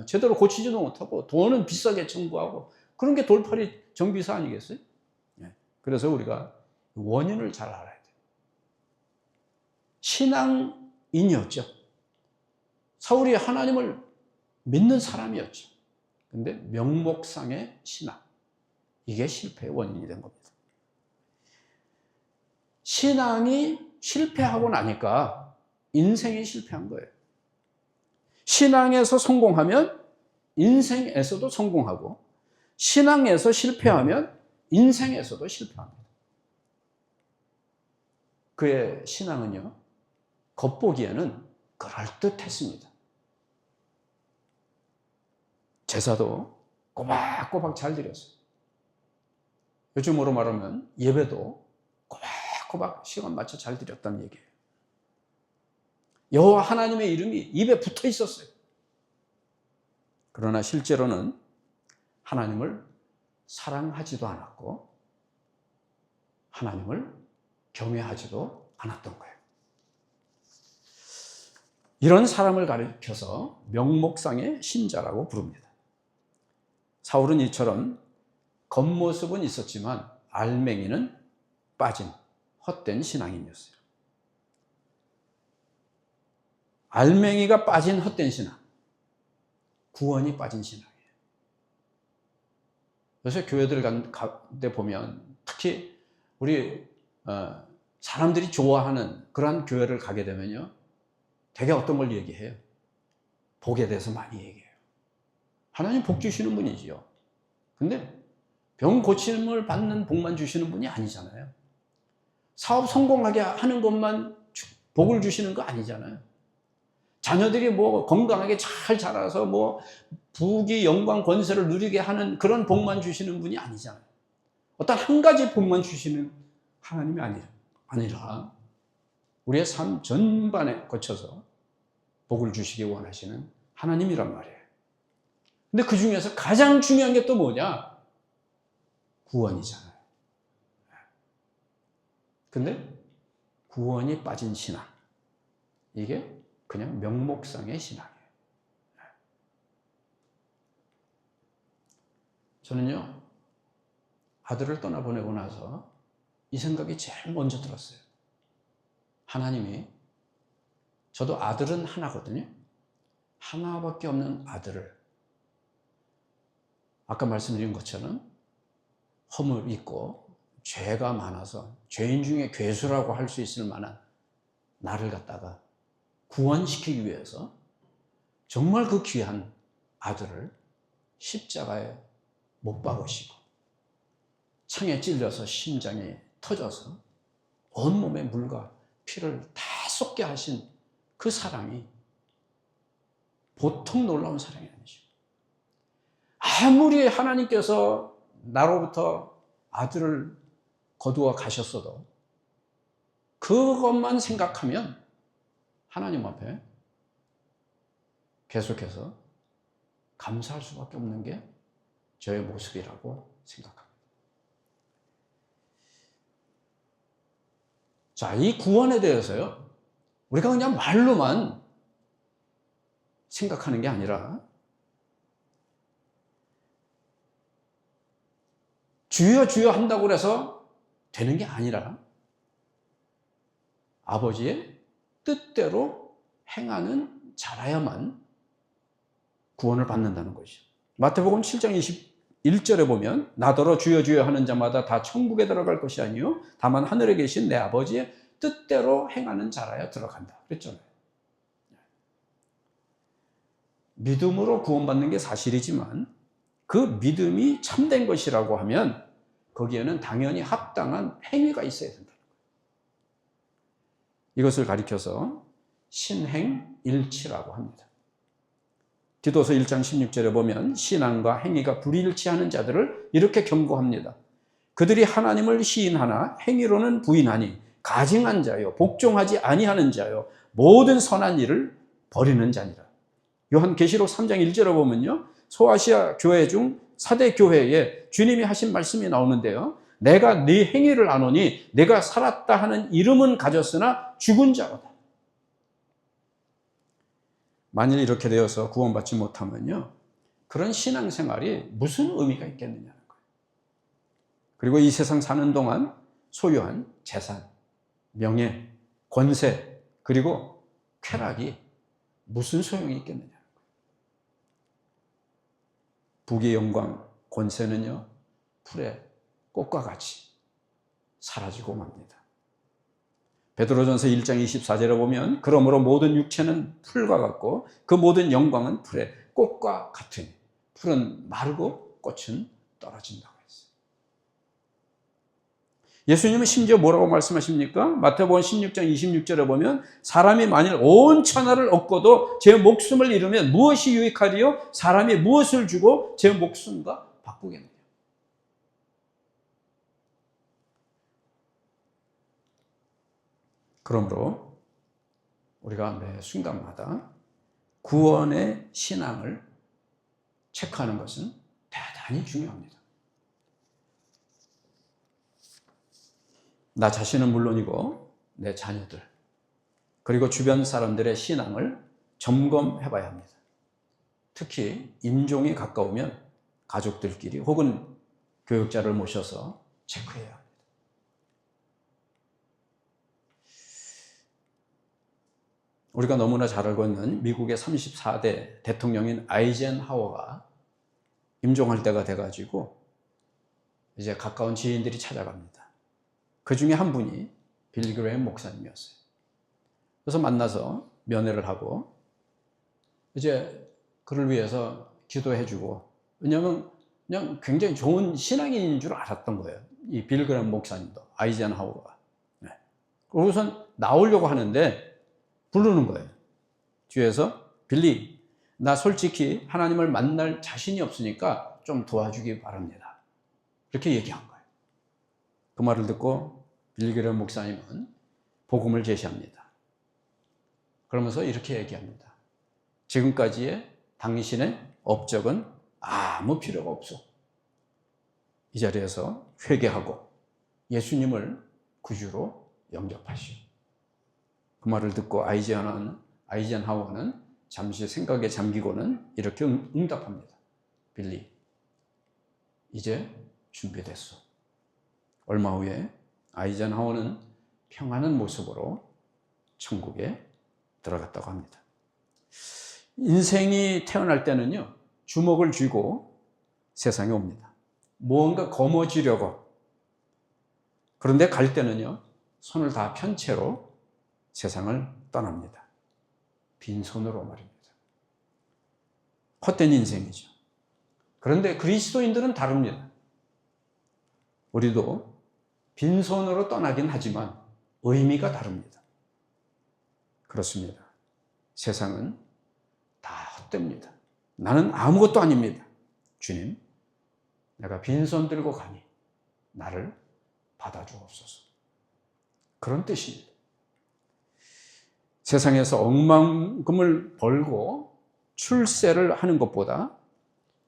제대로 고치지도 못하고 돈은 비싸게 청구하고 그런 게 돌팔이 정비사 아니겠어요? 그래서 우리가 원인을 잘 알아야 돼요. 신앙인이었죠. 사울이 하나님을 믿는 사람이었죠. 근데 명목상의 신앙, 이게 실패의 원인이 된 겁니다. 신앙이 실패하고 나니까 인생이 실패한 거예요. 신앙에서 성공하면 인생에서도 성공하고 신앙에서 실패하면 인생에서도 실패합니다. 그의 신앙은요 겉보기에는 그럴듯했습니다. 제사도 꼬박꼬박 잘 드렸어요. 요즘으로 말하면 예배도 꼬박꼬박 시간 맞춰 잘 드렸다는 얘기예요. 여호와 하나님의 이름이 입에 붙어 있었어요. 그러나 실제로는 하나님을 사랑하지도 않았고 하나님을 경외하지도 않았던 거예요. 이런 사람을 가리켜서 명목상의 신자라고 부릅니다. 사울은 이처럼 겉모습은 있었지만 알맹이는 빠진 헛된 신앙인이었어요. 알맹이가 빠진 헛된 신앙, 구원이 빠진 신앙이에요. 요새 교회들 가운데 보면 특히 우리 사람들이 좋아하는 그러한 교회를 가게 되면요 되게 어떤 걸 얘기해요? 복에 대해서 많이 얘기해요. 하나님 복 주시는 분이지요. 근데 병 고침을 받는 복만 주시는 분이 아니잖아요. 사업 성공하게 하는 것만 복을 주시는 거 아니잖아요. 자녀들이 뭐 건강하게 잘 자라서 뭐 부귀 영광 권세를 누리게 하는 그런 복만 주시는 분이 아니잖아요. 어떤 한 가지 복만 주시는 하나님이 아니라 우리의 삶 전반에 거쳐서 복을 주시기 원하시는 하나님이란 말이에요. 근데 그 중에서 가장 중요한 게 또 뭐냐? 구원이잖아요. 근데 구원이 빠진 신앙, 이게 그냥 명목상의 신앙이에요. 저는요 아들을 떠나보내고 나서 이 생각이 제일 먼저 들었어요. 하나님이, 저도 아들은 하나거든요. 하나밖에 없는 아들을 아까 말씀드린 것처럼 허물 있고 죄가 많아서 죄인 중에 괴수라고 할 수 있을 만한 나를 갖다가 구원시키기 위해서 정말 그 귀한 아들을 십자가에 못 박으시고 창에 찔려서 심장이 터져서 온몸에 물과 피를 다 쏟게 하신 그 사랑이 보통 놀라운 사랑이 아니죠. 아무리 하나님께서 나로부터 아들을 거두어 가셨어도 그것만 생각하면 하나님 앞에 계속해서 감사할 수밖에 없는 게 저의 모습이라고 생각합니다. 자, 이 구원에 대해서요, 우리가 그냥 말로만 생각하는 게 아니라 주여 주여 한다고 해서 되는 게 아니라 아버지의 뜻대로 행하는 자라야만 구원을 받는다는 것이죠. 마태복음 7장 21절에 보면 나더러 주여 주여 하는 자마다 다 천국에 들어갈 것이 아니요 다만 하늘에 계신 내 아버지의 뜻대로 행하는 자라야 들어간다 그랬잖아요. 믿음으로 구원받는 게 사실이지만 그 믿음이 참된 것이라고 하면 거기에는 당연히 합당한 행위가 있어야 된다. 이것을 가리켜서 신행일치라고 합니다. 디도서 1장 16절에 보면 신앙과 행위가 불일치하는 자들을 이렇게 경고합니다. 그들이 하나님을 시인하나 행위로는 부인하니 가증한 자요 복종하지 아니하는 자요 모든 선한 일을 버리는 자니라. 요한계시록 3장 1절에 보면요, 소아시아 교회 중 4대 교회에 주님이 하신 말씀이 나오는데요, 내가 네 행위를 아노니 내가 살았다 하는 이름은 가졌으나 죽은 자로다. 만일 이렇게 되어서 구원받지 못하면요, 그런 신앙생활이 무슨 의미가 있겠느냐는 거예요. 그리고 이 세상 사는 동안 소유한 재산, 명예, 권세, 그리고 쾌락이 무슨 소용이 있겠느냐는 거예요. 부귀의 영광, 권세는요, 풀의 꽃과 같이 사라지고 맙니다. 베드로전서 1장 24절에 보면 그러므로 모든 육체는 풀과 같고 그 모든 영광은 풀의 꽃과 같으니 풀은 마르고 꽃은 떨어진다고 했어요. 예수님은 심지어 뭐라고 말씀하십니까? 마태복음 16장 26절에 보면 사람이 만일 온 천하를 얻고도 제 목숨을 잃으면 무엇이 유익하리요? 사람이 무엇을 주고 제 목숨과 바꾸겠느냐? 그러므로 우리가 매 순간마다 구원의 신앙을 체크하는 것은 대단히 중요합니다. 나 자신은 물론이고 내 자녀들 그리고 주변 사람들의 신앙을 점검해 봐야 합니다. 특히 임종이 가까우면 가족들끼리 혹은 교육자를 모셔서 체크해야 합니다. 우리가 너무나 잘 알고 있는 미국의 34대 대통령인 아이젠하워가 임종할 때가 돼가지고 이제 가까운 지인들이 찾아갑니다. 그 중에 한 분이 빌리 그레이엄 목사님이었어요. 그래서 만나서 면회를 하고 이제 그를 위해서 기도해주고, 왜냐하면 그냥 굉장히 좋은 신앙인인 줄 알았던 거예요. 이 빌리 그레이엄 목사님도, 아이젠하워가. 네. 우선 나오려고 하는데 부르는 거예요. 뒤에서 빌리, 나 솔직히 하나님을 만날 자신이 없으니까 좀 도와주기 바랍니다. 이렇게 얘기한 거예요. 그 말을 듣고 빌리 그레이엄 목사님은 복음을 제시합니다. 그러면서 이렇게 얘기합니다. 지금까지의 당신의 업적은 아무 필요가 없어. 이 자리에서 회개하고 예수님을 구주로 영접하시오. 그 말을 듣고 아이젠하워는 잠시 생각에 잠기고는 이렇게 응답합니다. 빌리, 이제 준비됐어. 얼마 후에 아이젠하워는 평안한 모습으로 천국에 들어갔다고 합니다. 인생이 태어날 때는요, 주먹을 쥐고 세상에 옵니다. 무언가 거머쥐려고. 그런데 갈 때는요, 손을 다 편 채로 세상을 떠납니다. 빈손으로 말입니다. 헛된 인생이죠. 그런데 그리스도인들은 다릅니다. 우리도 빈손으로 떠나긴 하지만 의미가 다릅니다. 그렇습니다. 세상은 다 헛됩니다. 나는 아무것도 아닙니다. 주님, 내가 빈손 들고 가니 나를 받아주옵소서. 그런 뜻입니다. 세상에서 억만금을 벌고 출세를 하는 것보다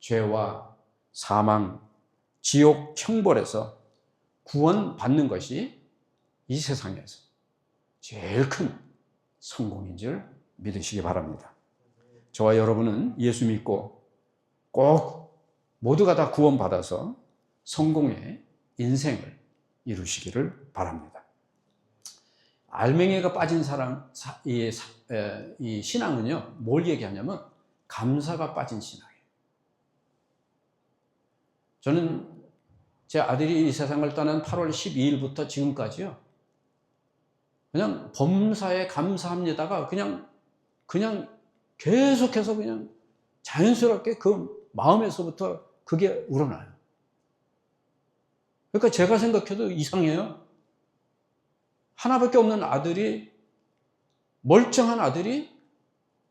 죄와 사망, 지옥, 형벌에서 구원받는 것이 이 세상에서 제일 큰 성공인 줄 믿으시기 바랍니다. 저와 여러분은 예수 믿고 꼭 모두가 다 구원받아서 성공의 인생을 이루시기를 바랍니다. 알맹이가 빠진 이 신앙은요, 뭘 얘기하냐면 감사가 빠진 신앙이에요. 저는 제 아들이 이 세상을 떠난 8월 12일부터 지금까지요, 그냥 범사에 감사합니다가 그냥 계속해서 그냥 자연스럽게 그 마음에서부터 그게 우러나요. 그러니까 제가 생각해도 이상해요. 하나밖에 없는 아들이, 멀쩡한 아들이,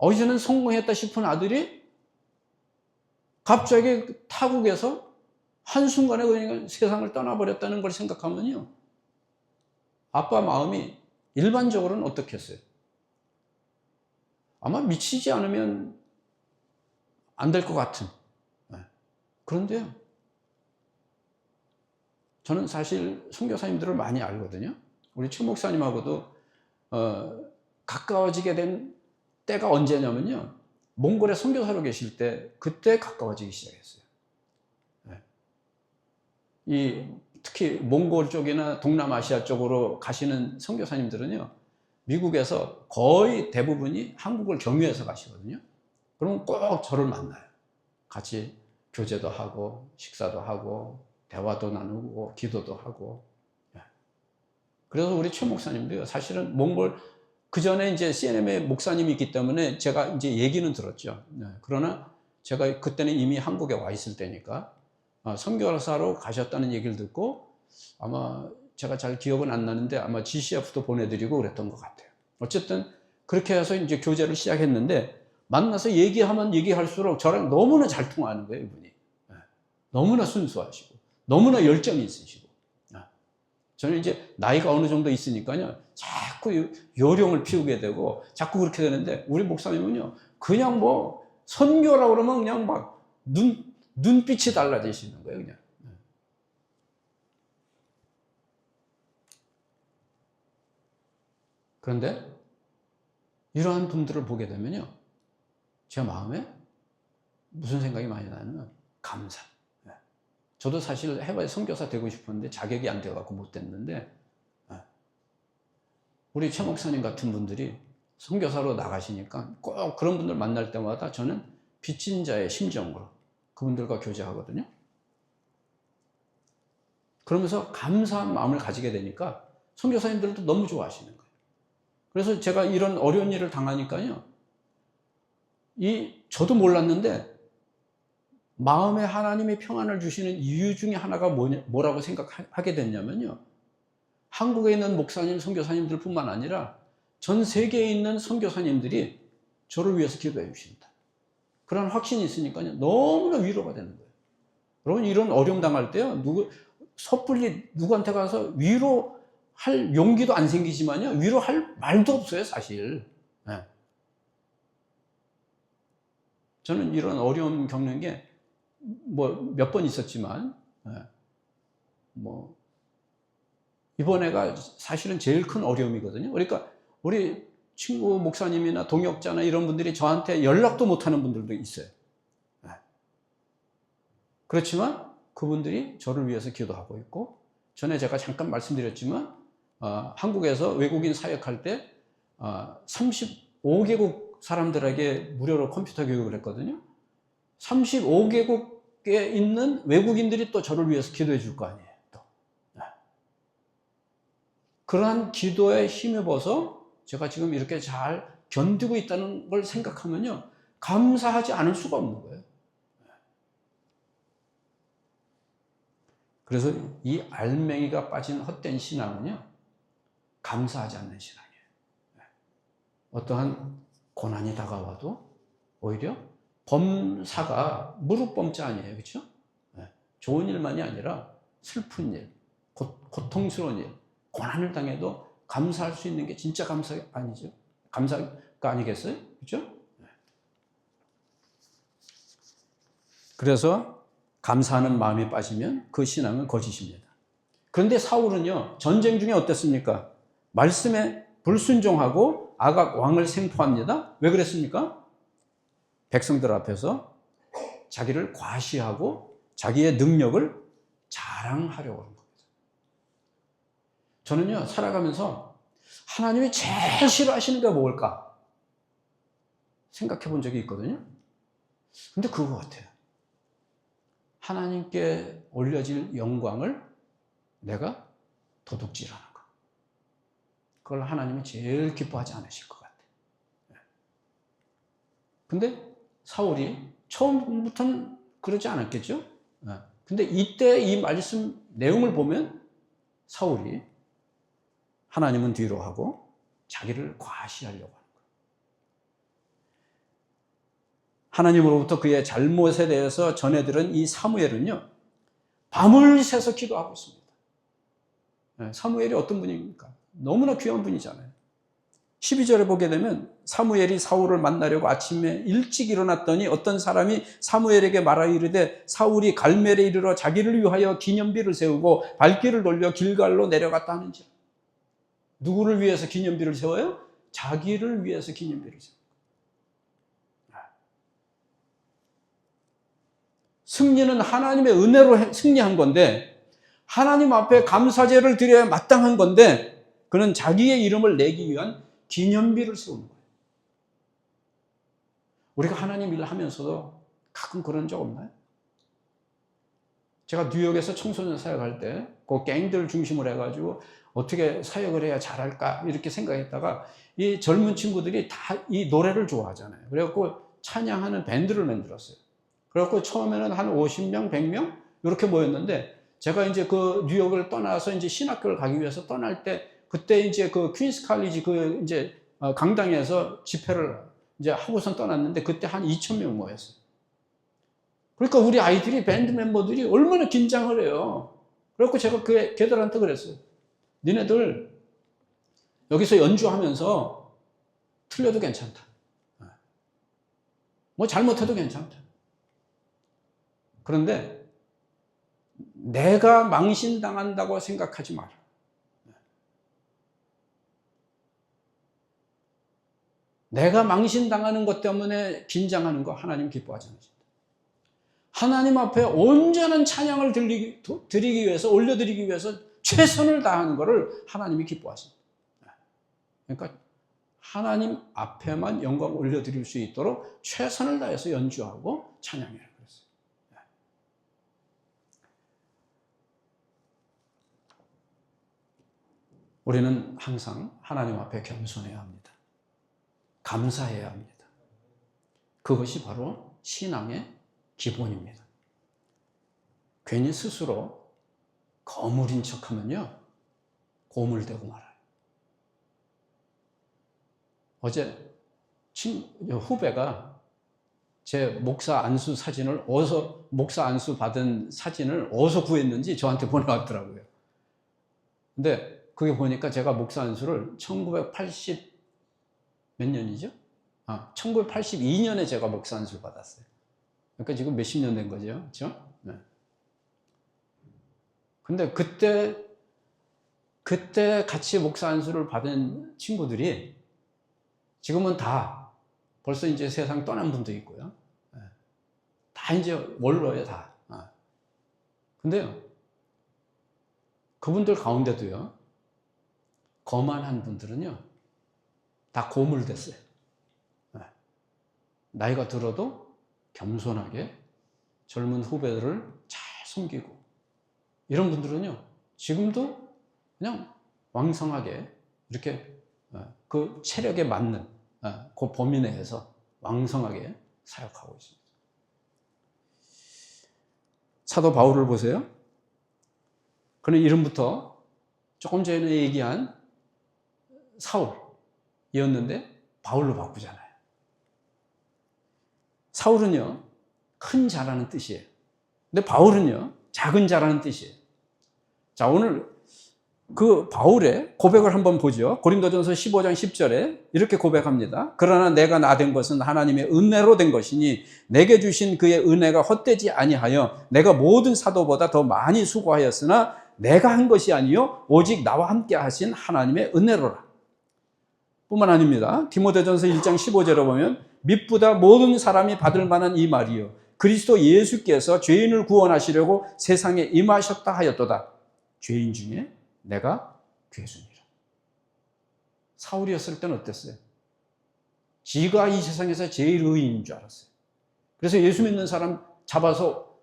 이제는 성공했다 싶은 아들이 갑자기 타국에서 한순간에 그냥 세상을 떠나버렸다는 걸 생각하면요, 아빠 마음이 일반적으로는 어떻겠어요? 아마 미치지 않으면 안 될 것 같은. 그런데요, 저는 사실 선교사님들을 많이 알거든요. 우리 최 목사님하고도 가까워지게 된 때가 언제냐면요, 몽골에 선교사로 계실 때 그때 가까워지기 시작했어요. 특히 몽골 쪽이나 동남아시아 쪽으로 가시는 선교사님들은요, 미국에서 거의 대부분이 한국을 경유해서 가시거든요. 그러면 꼭 저를 만나요. 같이 교제도 하고 식사도 하고 대화도 나누고 기도도 하고. 그래서 우리 최 목사님도요, 사실은 몽골 그 전에 이제 CNM의 목사님이 있기 때문에 제가 이제 얘기는 들었죠. 그러나 제가 그때는 이미 한국에 와 있을 때니까 선교사로 가셨다는 얘기를 듣고, 아마 제가 잘 기억은 안 나는데 아마 GCF도 보내드리고 그랬던 것 같아요. 어쨌든 그렇게 해서 이제 교제를 시작했는데, 만나서 얘기하면 얘기할수록 저랑 너무나 잘 통하는 거예요, 이분이. 너무나 순수하시고 너무나 열정이 있으시고. 저는 이제 나이가 어느 정도 있으니까요, 자꾸 요령을 피우게 되고 자꾸 그렇게 되는데, 우리 목사님은요, 그냥 뭐 선교라고 그러면 그냥 막 눈빛이 달라지시는 거예요, 그냥. 그런데 이러한 분들을 보게 되면요, 제 마음에 무슨 생각이 많이 나냐면 감사. 저도 사실 해외 선교사 되고 싶었는데 자격이 안 돼갖고 못 됐는데, 우리 최 목사님 같은 분들이 선교사로 나가시니까 꼭 그런 분들 만날 때마다 저는 빚진 자의 심정으로 그분들과 교제하거든요. 그러면서 감사한 마음을 가지게 되니까 선교사님들도 너무 좋아하시는 거예요. 그래서 제가 이런 어려운 일을 당하니까요, 저도 몰랐는데 마음에 하나님의 평안을 주시는 이유 중에 하나가 뭐라고 생각하게 됐냐면요, 한국에 있는 목사님, 선교사님들 뿐만 아니라 전 세계에 있는 선교사님들이 저를 위해서 기도해 주신다, 그런 확신이 있으니까요, 너무나 위로가 되는 거예요. 여러분, 이런 어려움 당할 때요, 섣불리 누구한테 가서 위로할 용기도 안 생기지만요, 위로할 말도 없어요, 사실. 저는 이런 어려움 겪는 게 몇 번 있었지만, 이번에가 사실은 제일 큰 어려움이거든요. 그러니까 우리 친구 목사님이나 동역자나 이런 분들이 저한테 연락도 못하는 분들도 있어요. 그렇지만 그분들이 저를 위해서 기도하고 있고, 전에 제가 잠깐 말씀드렸지만 한국에서 외국인 사역할 때 35개국 사람들에게 무료로 컴퓨터 교육을 했거든요. 35개국에 있는 외국인들이 또 저를 위해서 기도해 줄 거 아니에요. 또. 그러한 기도에 힘입어서 제가 지금 이렇게 잘 견디고 있다는 걸 생각하면요, 감사하지 않을 수가 없는 거예요. 그래서 이 알맹이가 빠진 헛된 신앙은요, 감사하지 않는 신앙이에요. 어떠한 고난이 다가와도 오히려 범사가 무릎범자 아니에요, 그렇죠? 좋은 일만이 아니라 슬픈 일, 고통스러운 일, 고난을 당해도 감사할 수 있는 게 진짜 감사가 아니죠? 감사가 아니겠어요? 그렇죠? 그래서 감사하는 마음이 빠지면 그 신앙은 거짓입니다. 그런데 사울은요, 전쟁 중에 어땠습니까? 말씀에 불순종하고 아각 왕을 생포합니다. 왜 그랬습니까? 백성들 앞에서 자기를 과시하고 자기의 능력을 자랑하려고 하는 겁니다. 저는요, 살아가면서 하나님이 제일 싫어하시는 게 뭘까 생각해 본 적이 있거든요. 근데 그거 같아요. 하나님께 올려질 영광을 내가 도둑질하는 거. 그걸 하나님이 제일 기뻐하지 않으실 것 같아요. 근데 사울이 처음부터는 그러지 않았겠죠? 근데 이때 이 말씀 내용을 보면 사울이 하나님은 뒤로 하고 자기를 과시하려고 하는 거예요. 하나님으로부터 그의 잘못에 대해서 전해들은 이 사무엘은요, 밤을 새서 기도하고 있습니다. 사무엘이 어떤 분입니까? 너무나 귀한 분이잖아요. 12절에 보게 되면 사무엘이 사울을 만나려고 아침에 일찍 일어났더니 어떤 사람이 사무엘에게 말하여 이르되 사울이 갈멜에 이르러 자기를 위하여 기념비를 세우고 발길을 돌려 길갈로 내려갔다 하는지라. 누구를 위해서 기념비를 세워요? 자기를 위해서 기념비를 세워요. 승리는 하나님의 은혜로 승리한 건데, 하나님 앞에 감사제를 드려야 마땅한 건데, 그는 자기의 이름을 내기 위한 기념비를 세우는 거예요. 우리가 하나님 일을 하면서도 가끔 그런 적 없나요? 제가 뉴욕에서 청소년 사역할 때 그 갱들 중심으로 해가지고 어떻게 사역을 해야 잘할까 이렇게 생각했다가 이 젊은 친구들이 다 이 노래를 좋아하잖아요. 그래갖고 찬양하는 밴드를 만들었어요. 그래갖고 처음에는 한 50명, 100명 이렇게 모였는데, 제가 이제 그 뉴욕을 떠나서 이제 신학교를 가기 위해서 떠날 때, 그때 이제 그 퀸스 칼리지 그 이제 강당에서 집회를 이제 하고선 떠났는데, 그때 한 2,000명 모였어요. 그러니까 우리 아이들이, 밴드 멤버들이 얼마나 긴장을 해요. 그래갖고 제가 걔들한테 그랬어요. 니네들 여기서 연주하면서 틀려도 괜찮다. 뭐 잘못해도 괜찮다. 그런데 내가 망신당한다고 생각하지 마라. 내가 망신당하는 것 때문에 긴장하는 거 하나님 기뻐하지 않으신다. 하나님 앞에 온전한 찬양을 드리기 위해서, 올려드리기 위해서 최선을 다하는 것을 하나님이 기뻐하십니다. 그러니까 하나님 앞에만 영광 올려드릴 수 있도록 최선을 다해서 연주하고 찬양해라 그랬어요. 우리는 항상 하나님 앞에 겸손해야 합니다. 감사해야 합니다. 그것이 바로 신앙의 기본입니다. 괜히 스스로 거물인 척하면요, 고물되고 말아요. 어제 후배가 제 목사 안수 사진을 목사 안수 받은 사진을 어디서 구했는지 저한테 보내왔더라고요. 근데 그게 보니까 제가 목사 안수를 1980 몇 년이죠? 1982년에 제가 목사 안수를 받았어요. 그러니까 지금 몇십 년 된 거죠. 그렇죠? 네. 근데 그때 같이 목사 안수를 받은 친구들이 지금은 다 벌써 이제 세상 떠난 분도 있고요. 다 이제 원로예요, 다. 근데요, 그분들 가운데도요, 거만한 분들은요, 다 고물됐어요. 나이가 들어도 겸손하게 젊은 후배들을 잘 섬기고, 이런 분들은요, 지금도 그냥 왕성하게 이렇게 그 체력에 맞는 그 범위 내에서 왕성하게 사역하고 있습니다. 사도 바울을 보세요. 그는 이름부터 조금 전에 얘기한 사울이었는데 바울로 바꾸잖아요. 사울은요, 큰 자라는 뜻이에요. 근데 바울은요, 작은 자라는 뜻이에요. 자, 오늘 그 바울의 고백을 한번 보죠. 고린도전서 15장 10절에 이렇게 고백합니다. 그러나 내가 나된 것은 하나님의 은혜로 된 것이니 내게 주신 그의 은혜가 헛되지 아니하여 내가 모든 사도보다 더 많이 수고하였으나 내가 한 것이 아니요 오직 나와 함께 하신 하나님의 은혜로라. 뿐만 아닙니다. 디모데전서 1장 15절에 보면 밑보다 모든 사람이 받을 만한 이 말이요 그리스도 예수께서 죄인을 구원하시려고 세상에 임하셨다 하였도다. 죄인 중에 내가 괴순이라. 사울이었을 때는 어땠어요? 지가 이 세상에서 제일 의인인 줄 알았어요. 그래서 예수 믿는 사람 잡아서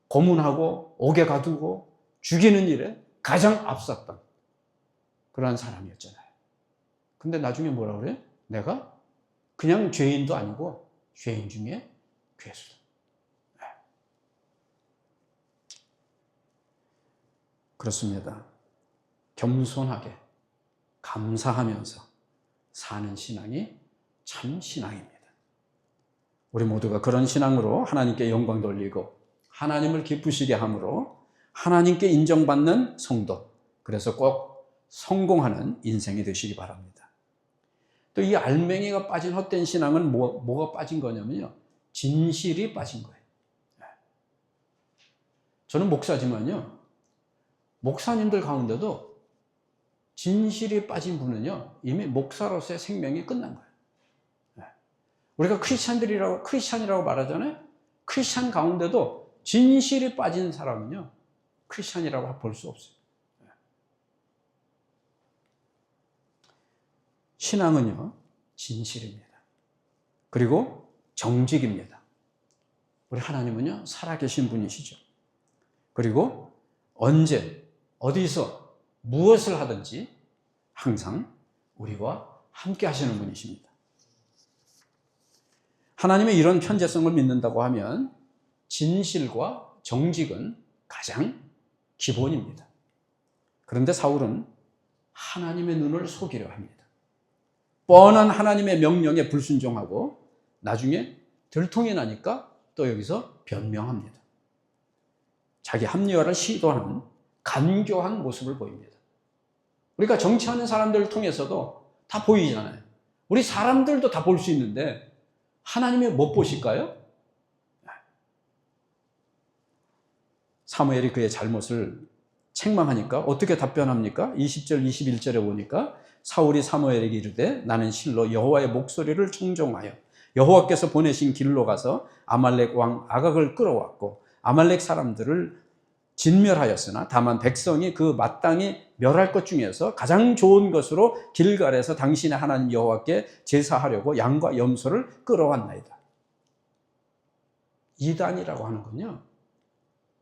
고문하고 옥에 가두고 죽이는 일에 가장 앞섰던 그러한 사람이었잖아요. 근데 나중에 뭐라 그래요? 내가 그냥 죄인도 아니고 죄인 중에 괴수다. 네. 그렇습니다. 겸손하게 감사하면서 사는 신앙이 참 신앙입니다. 우리 모두가 그런 신앙으로 하나님께 영광 돌리고 하나님을 기쁘시게 함으로 하나님께 인정받는 성도, 그래서 꼭 성공하는 인생이 되시기 바랍니다. 또 이 알맹이가 빠진 헛된 신앙은 뭐가 빠진 거냐면요, 진실이 빠진 거예요. 저는 목사지만요, 목사님들 가운데도 진실이 빠진 분은요, 이미 목사로서의 생명이 끝난 거예요. 우리가 크리스찬이라고 말하잖아요. 크리스찬 가운데도 진실이 빠진 사람은요, 크리스찬이라고 볼 수 없어요. 신앙은요, 진실입니다. 그리고 정직입니다. 우리 하나님은요, 살아계신 분이시죠. 그리고 언제, 어디서, 무엇을 하든지 항상 우리와 함께 하시는 분이십니다. 하나님의 이런 편재성을 믿는다고 하면 진실과 정직은 가장 기본입니다. 그런데 사울은 하나님의 눈을 속이려 합니다. 뻔한 하나님의 명령에 불순종하고 나중에 들통이 나니까 또 여기서 변명합니다. 자기 합리화를 시도하는 간교한 모습을 보입니다. 우리가 정치하는 사람들을 통해서도 다 보이잖아요. 우리 사람들도 다 볼 수 있는데 하나님이 못 보실까요? 사무엘이 그의 잘못을 책망하니까 어떻게 답변합니까? 20절, 21절에 보니까 사울이 사무엘에게 이르되 나는 실로 여호와의 목소리를 청종하여 여호와께서 보내신 길로 가서 아말렉 왕 아각을 끌어왔고 아말렉 사람들을 진멸하였으나 다만 백성이 그 마땅히 멸할 것 중에서 가장 좋은 것으로 길갈에서 당신의 하나님 여호와께 제사하려고 양과 염소를 끌어왔나이다. 이단이라고 하는 건요,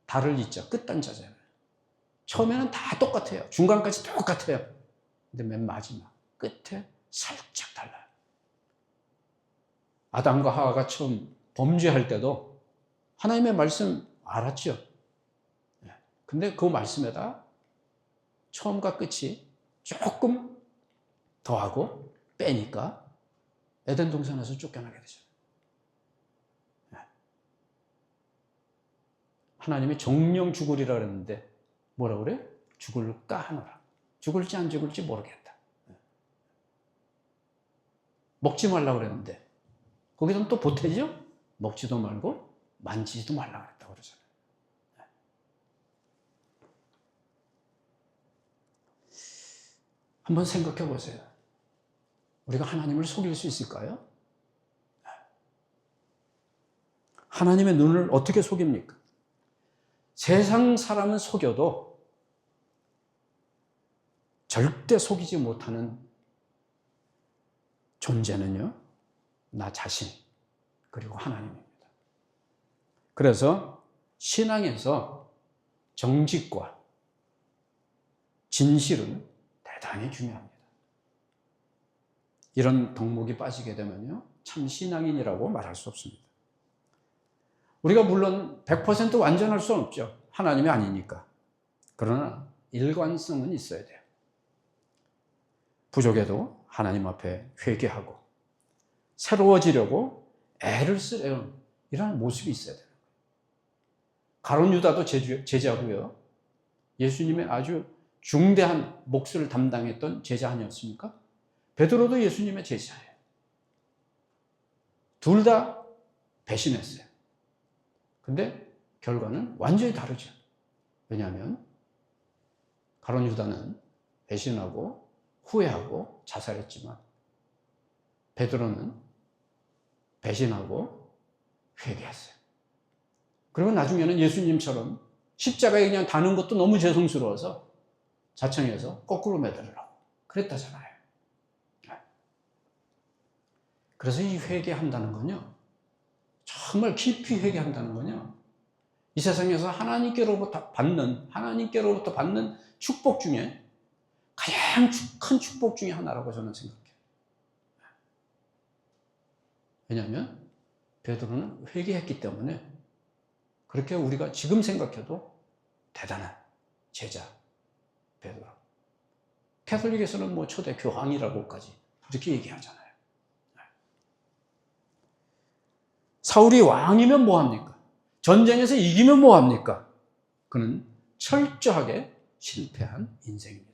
달을 잇자 끝단자잖아요. 처음에는 다 똑같아요. 중간까지 똑같아요. 근데 맨 마지막 끝에 살짝 달라요. 아담과 하와가 처음 범죄할 때도 하나님의 말씀 알았죠. 근데 그 말씀에다 처음과 끝이 조금 더하고 빼니까 에덴 동산에서 쫓겨나게 되죠. 하나님이 정령 죽으리라 그랬는데 뭐라 그래? 죽을까 하노라. 죽을지 안 죽을지 모르겠다. 먹지 말라고 그랬는데 거기서는 또 보태죠? 먹지도 말고 만지지도 말라고 그랬다고 그러잖아요. 한번 생각해 보세요. 우리가 하나님을 속일 수 있을까요? 하나님의 눈을 어떻게 속입니까? 세상 사람은 속여도 절대 속이지 못하는 존재는요, 나 자신, 그리고 하나님입니다. 그래서 신앙에서 정직과 진실은 대단히 중요합니다. 이런 덕목이 빠지게 되면요, 참 신앙인이라고 말할 수 없습니다. 우리가 물론 100% 완전할 수는 없죠. 하나님이 아니니까. 그러나 일관성은 있어야 돼요. 부족해도 하나님 앞에 회개하고 새로워지려고 애를 쓰려는 이런 모습이 있어야 돼요. 가룟 유다도 제자고요. 예수님의 아주 중대한 몫을 담당했던 제자 아니었습니까? 베드로도 예수님의 제자예요. 둘 다 배신했어요. 근데 결과는 완전히 다르죠. 왜냐하면 가룟 유다는 배신하고 후회하고 자살했지만 베드로는 배신하고 회개했어요. 그리고 나중에는 예수님처럼 십자가에 그냥 다는 것도 너무 죄송스러워서 자청해서 거꾸로 매달으라고 그랬다잖아요. 그래서 이 회개한다는 건요, 정말 깊이 회개한다는 건요, 이 세상에서 하나님께로부터 받는 축복 중에 가장 큰 축복 중에 하나라고 저는 생각해요. 왜냐하면 베드로는 회개했기 때문에 그렇게 우리가 지금 생각해도 대단한 제자 베드로. 캐톨릭에서는 뭐 초대 교황이라고까지 그렇게 얘기하잖아요. 사울이 왕이면 뭐합니까? 전쟁에서 이기면 뭐합니까? 그는 철저하게 실패한 인생입니다.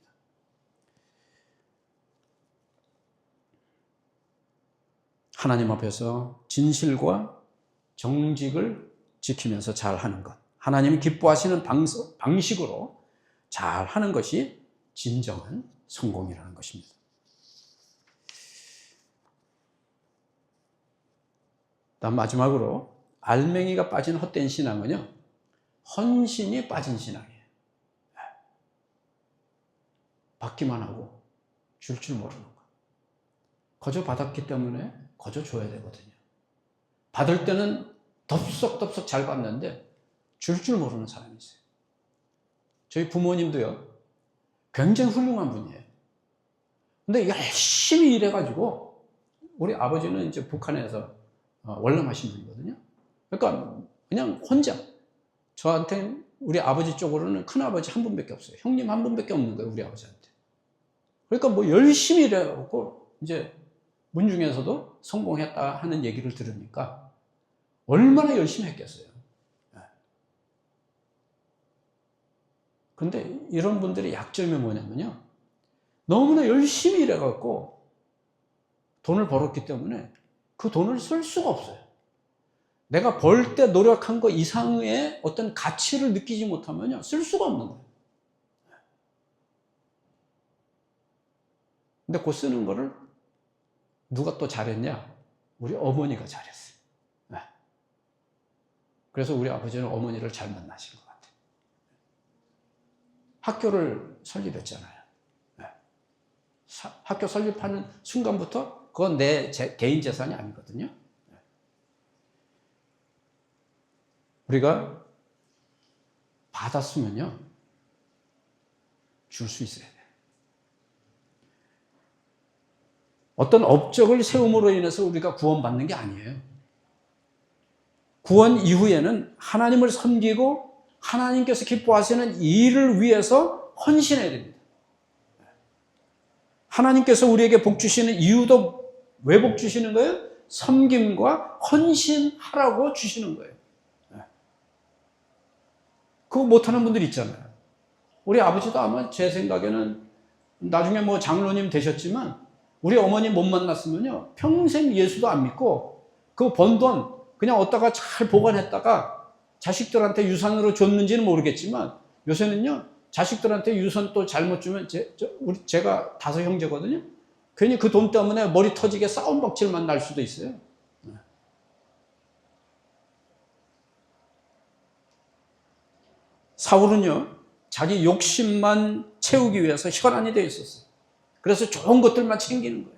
하나님 앞에서 진실과 정직을 지키면서 잘하는 것, 하나님이 기뻐하시는 방식으로 잘하는 것이 진정한 성공이라는 것입니다. 다음 마지막으로 알맹이가 빠진 헛된 신앙은요, 헌신이 빠진 신앙이에요. 받기만 하고 줄 모르는 거. 거저 받았기 때문에 거저 줘야 되거든요. 받을 때는 덥석덥석 잘 받는데 줄 모르는 사람이 있어요. 저희 부모님도요, 굉장히 훌륭한 분이에요. 근데 열심히 일해가지고, 우리 아버지는 이제 북한에서 월남하신 분이거든요. 그러니까 그냥 혼자, 저한테 우리 아버지 쪽으로는 큰아버지 한 분밖에 없어요. 형님 한 분밖에 없는 거예요, 우리 아버지한테. 그러니까 뭐 열심히 일해갖고 이제 문중에서도 성공했다 하는 얘기를 들으니까 얼마나 열심히 했겠어요. 근데 이런 분들의 약점이 뭐냐면요, 너무나 열심히 일해갖고 돈을 벌었기 때문에 그 돈을 쓸 수가 없어요. 내가 벌 때 노력한 거 이상의 어떤 가치를 느끼지 못하면요, 쓸 수가 없는 거예요. 근데 그 쓰는 거를 누가 또 잘했냐? 우리 어머니가 잘했어요. 그래서 우리 아버지는 어머니를 잘 만나신 것 같아요. 학교를 설립했잖아요. 학교 설립하는 순간부터 그건 내 개인 재산이 아니거든요. 우리가 받았으면요, 줄 수 있어야 돼요. 어떤 업적을 세움으로 인해서 우리가 구원받는 게 아니에요. 구원 이후에는 하나님을 섬기고 하나님께서 기뻐하시는 일을 위해서 헌신해야 됩니다. 하나님께서 우리에게 복 주시는 이유도 왜 복 주시는 거예요? 섬김과 헌신하라고 주시는 거예요. 그거 못하는 분들 있잖아요. 우리 아버지도 아마 제 생각에는 나중에 뭐 장로님 되셨지만 우리 어머니 못 만났으면요, 평생 예수도 안 믿고 그 번 돈 그냥 얻다가 잘 보관했다가 자식들한테 유산으로 줬는지는 모르겠지만, 요새는요, 자식들한테 유산 또 잘못 주면 제가 5 형제거든요. 괜히 그 돈 때문에 머리 터지게 싸움박질만 날 수도 있어요. 사울은요, 자기 욕심만 채우기 위해서 혈안이 되어 있었어요. 그래서 좋은 것들만 챙기는 거예요.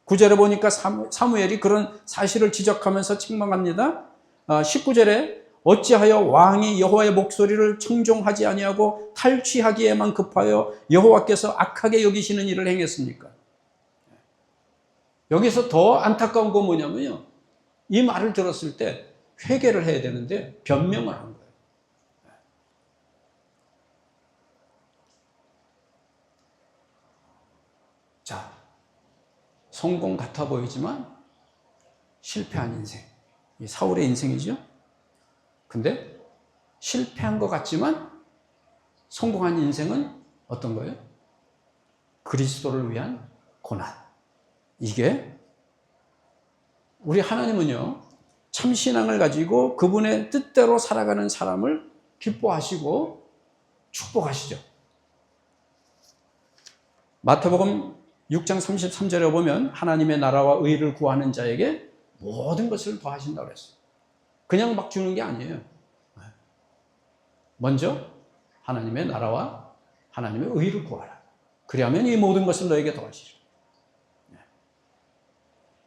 9절에 보니까 사무엘이 그런 사실을 지적하면서 책망합니다. 19절에 어찌하여 왕이 여호와의 목소리를 청종하지 아니하고 탈취하기에만 급하여 여호와께서 악하게 여기시는 일을 행했습니까? 여기서 더 안타까운 건 뭐냐면요, 이 말을 들었을 때 회개를 해야 되는데 변명을 한 거예요. 자, 성공 같아 보이지만 실패한 인생, 이 사울의 인생이죠. 근데 실패한 것 같지만 성공한 인생은 어떤 거예요? 그리스도를 위한 고난. 이게 우리 하나님은요, 참신앙을 가지고 그분의 뜻대로 살아가는 사람을 기뻐하시고 축복하시죠. 마태복음 6장 33절에 보면 하나님의 나라와 의를 구하는 자에게 모든 것을 더하신다고 했어요. 그냥 막 주는 게 아니에요. 먼저 하나님의 나라와 하나님의 의를 구하라. 그리하면 이 모든 것을 너에게 더하시리라.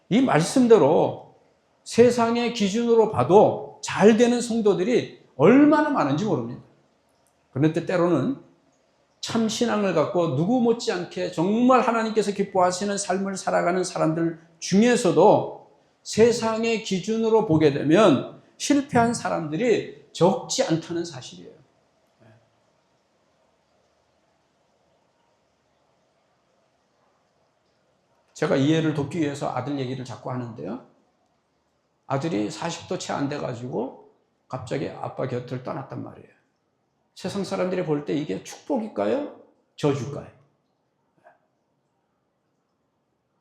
이 말씀대로 세상의 기준으로 봐도 잘 되는 성도들이 얼마나 많은지 모릅니다. 그런데 때로는 참 신앙을 갖고 누구 못지않게 정말 하나님께서 기뻐하시는 삶을 살아가는 사람들 중에서도 세상의 기준으로 보게 되면 실패한 사람들이 적지 않다는 사실이에요. 제가 이 예를 돕기 위해서 아들 얘기를 자꾸 하는데요, 아들이 40도 채 안 돼가지고 갑자기 아빠 곁을 떠났단 말이에요. 세상 사람들이 볼 때 이게 축복일까요? 저주일까요?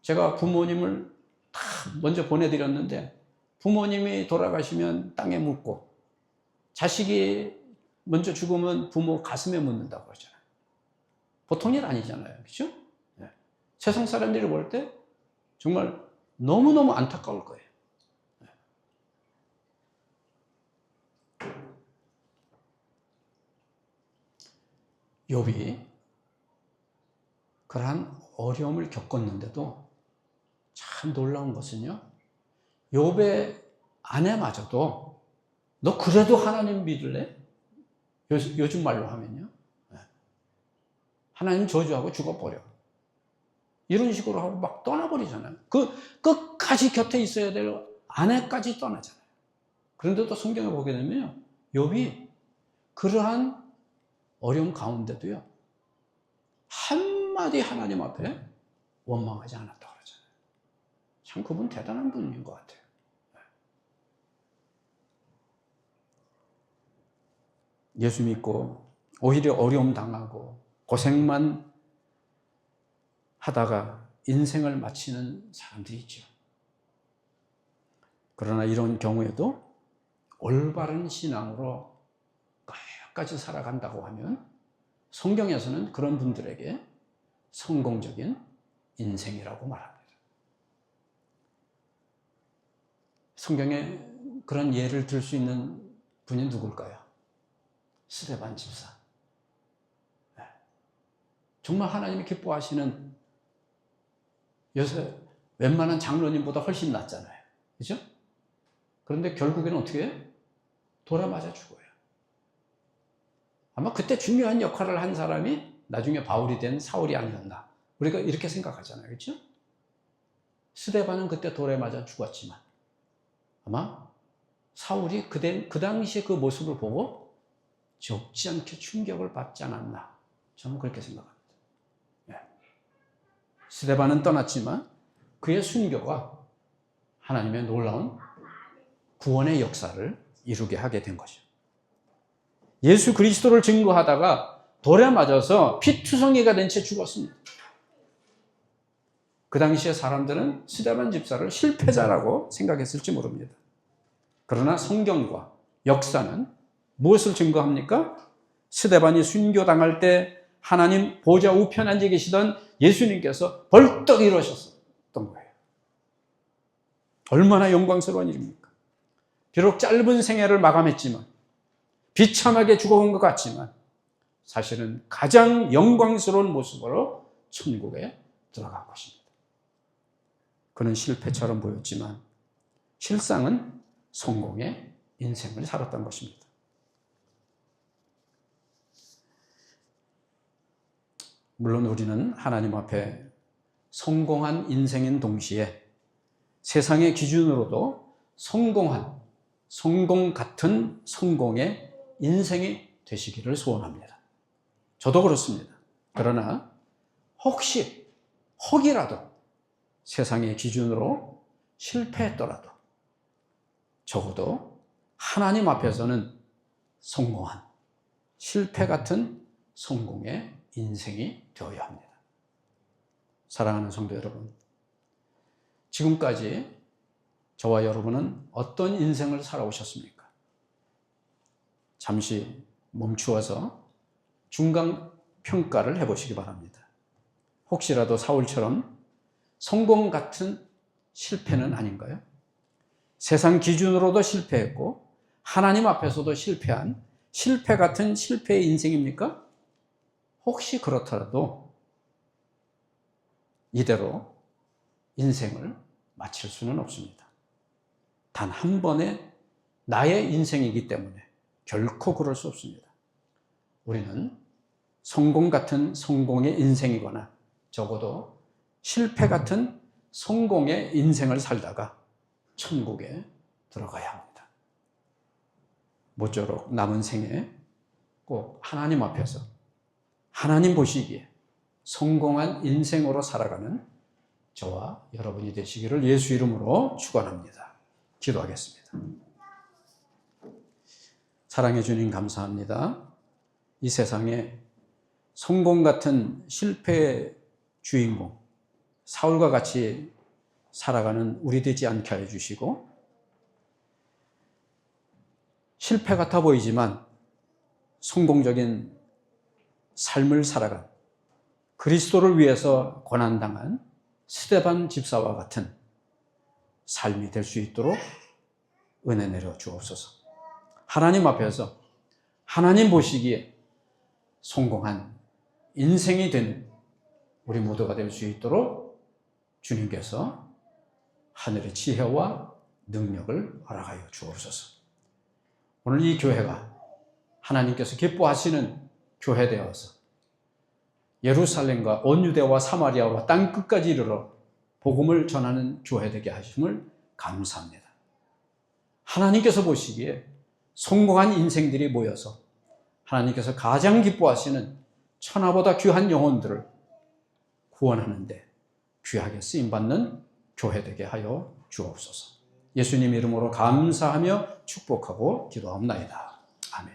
제가 부모님을 다 먼저 보내드렸는데 부모님이 돌아가시면 땅에 묻고 자식이 먼저 죽으면 부모 가슴에 묻는다고 그러잖아요. 보통 일 아니잖아요. 그렇죠? 네. 세상 사람들이 볼 때 정말 너무너무 안타까울 거예요. 네. 욥이 그러한 어려움을 겪었는데도 참 놀라운 것은요, 욥의 아내마저도 너 그래도 하나님 믿을래? 요즘 말로 하면요, 하나님 저주하고 죽어버려, 이런 식으로 하고 막 떠나버리잖아요. 그 끝까지 곁에 있어야 될 아내까지 떠나잖아요. 그런데도 성경에 보게 되면 욥이 그러한 어려움 가운데도요, 한마디 하나님 앞에 원망하지 않았다고 그러잖아요. 참 그분 대단한 분인 것 같아요. 예수 믿고 오히려 어려움 당하고 고생만 하다가 인생을 마치는 사람들이 있죠. 그러나 이런 경우에도 올바른 신앙으로 끝까지 살아간다고 하면 성경에서는 그런 분들에게 성공적인 인생이라고 말합니다. 성경에 그런 예를 들 수 있는 분이 누굴까요? 스데반 집사. 정말 하나님이 기뻐하시는, 요새 웬만한 장로님보다 훨씬 낫잖아요. 그죠? 그런데 결국에는 어떻게 해요? 돌에 맞아 죽어요. 아마 그때 중요한 역할을 한 사람이 나중에 바울이 된 사울이 아니었나. 우리가 이렇게 생각하잖아요. 그렇죠? 스데반은 그때 돌에 맞아 죽었지만 아마 사울이 그 당시에 그 모습을 보고 적지 않게 충격을 받지 않았나. 저는 그렇게 생각합니다. 스데반은 떠났지만 그의 순교가 하나님의 놀라운 구원의 역사를 이루게 하게 된 것이죠. 예수 그리스도를 증거하다가 돌에 맞아서 피투성이가 된 채 죽었습니다. 그 당시에 사람들은 스데반 집사를 실패자라고 생각했을지 모릅니다. 그러나 성경과 역사는 무엇을 증거합니까? 스데반이 순교당할 때 하나님 보좌 우편에 앉아 계시던 예수님께서 벌떡 일어서셨던 거예요. 얼마나 영광스러운 일입니까? 비록 짧은 생애를 마감했지만, 비참하게 죽어간 것 같지만 사실은 가장 영광스러운 모습으로 천국에 들어간 것입니다. 그는 실패처럼 보였지만 실상은 성공의 인생을 살았던 것입니다. 물론 우리는 하나님 앞에 성공한 인생인 동시에 세상의 기준으로도 성공 같은 성공의 인생이 되시기를 소원합니다. 저도 그렇습니다. 그러나 혹이라도 세상의 기준으로 실패했더라도 적어도 하나님 앞에서는 성공한, 실패 같은 성공의 인생이 되어야 합니다. 사랑하는 성도 여러분, 지금까지 저와 여러분은 어떤 인생을 살아오셨습니까? 잠시 멈추어서 중간 평가를 해보시기 바랍니다. 혹시라도 사울처럼 성공 같은 실패는 아닌가요? 세상 기준으로도 실패했고 하나님 앞에서도 실패한 실패 같은 실패의 인생입니까? 혹시 그렇더라도 이대로 인생을 마칠 수는 없습니다. 단 한 번의 나의 인생이기 때문에 결코 그럴 수 없습니다. 우리는 성공 같은 성공의 인생이거나 적어도 실패 같은 성공의 인생을 살다가 천국에 들어가야 합니다. 모쪼록 남은 생에 꼭 하나님 앞에서 하나님 보시기에 성공한 인생으로 살아가는 저와 여러분이 되시기를 예수 이름으로 축원합니다. 기도하겠습니다. 사랑해 주님 감사합니다. 이 세상에 성공 같은 실패의 주인공, 사울과 같이 살아가는 우리 되지 않게 해주시고, 실패 같아 보이지만 성공적인 삶을 살아간, 그리스도를 위해서 고난당한 스데반 집사와 같은 삶이 될 수 있도록 은혜 내려 주옵소서. 하나님 앞에서 하나님 보시기에 성공한 인생이 되는 우리 모두가 될 수 있도록 주님께서 하늘의 지혜와 능력을 허락하여 주옵소서. 오늘 이 교회가 하나님께서 기뻐하시는 교회 되어서 예루살렘과 온 유대와 사마리아와 땅 끝까지 이르러 복음을 전하는 교회 되게 하심을 감사합니다. 하나님께서 보시기에 성공한 인생들이 모여서 하나님께서 가장 기뻐하시는 천하보다 귀한 영혼들을 구원하는데 귀하게 쓰임받는 교회 되게 하여 주옵소서. 예수님 이름으로 감사하며 축복하고 기도합나이다. 아멘.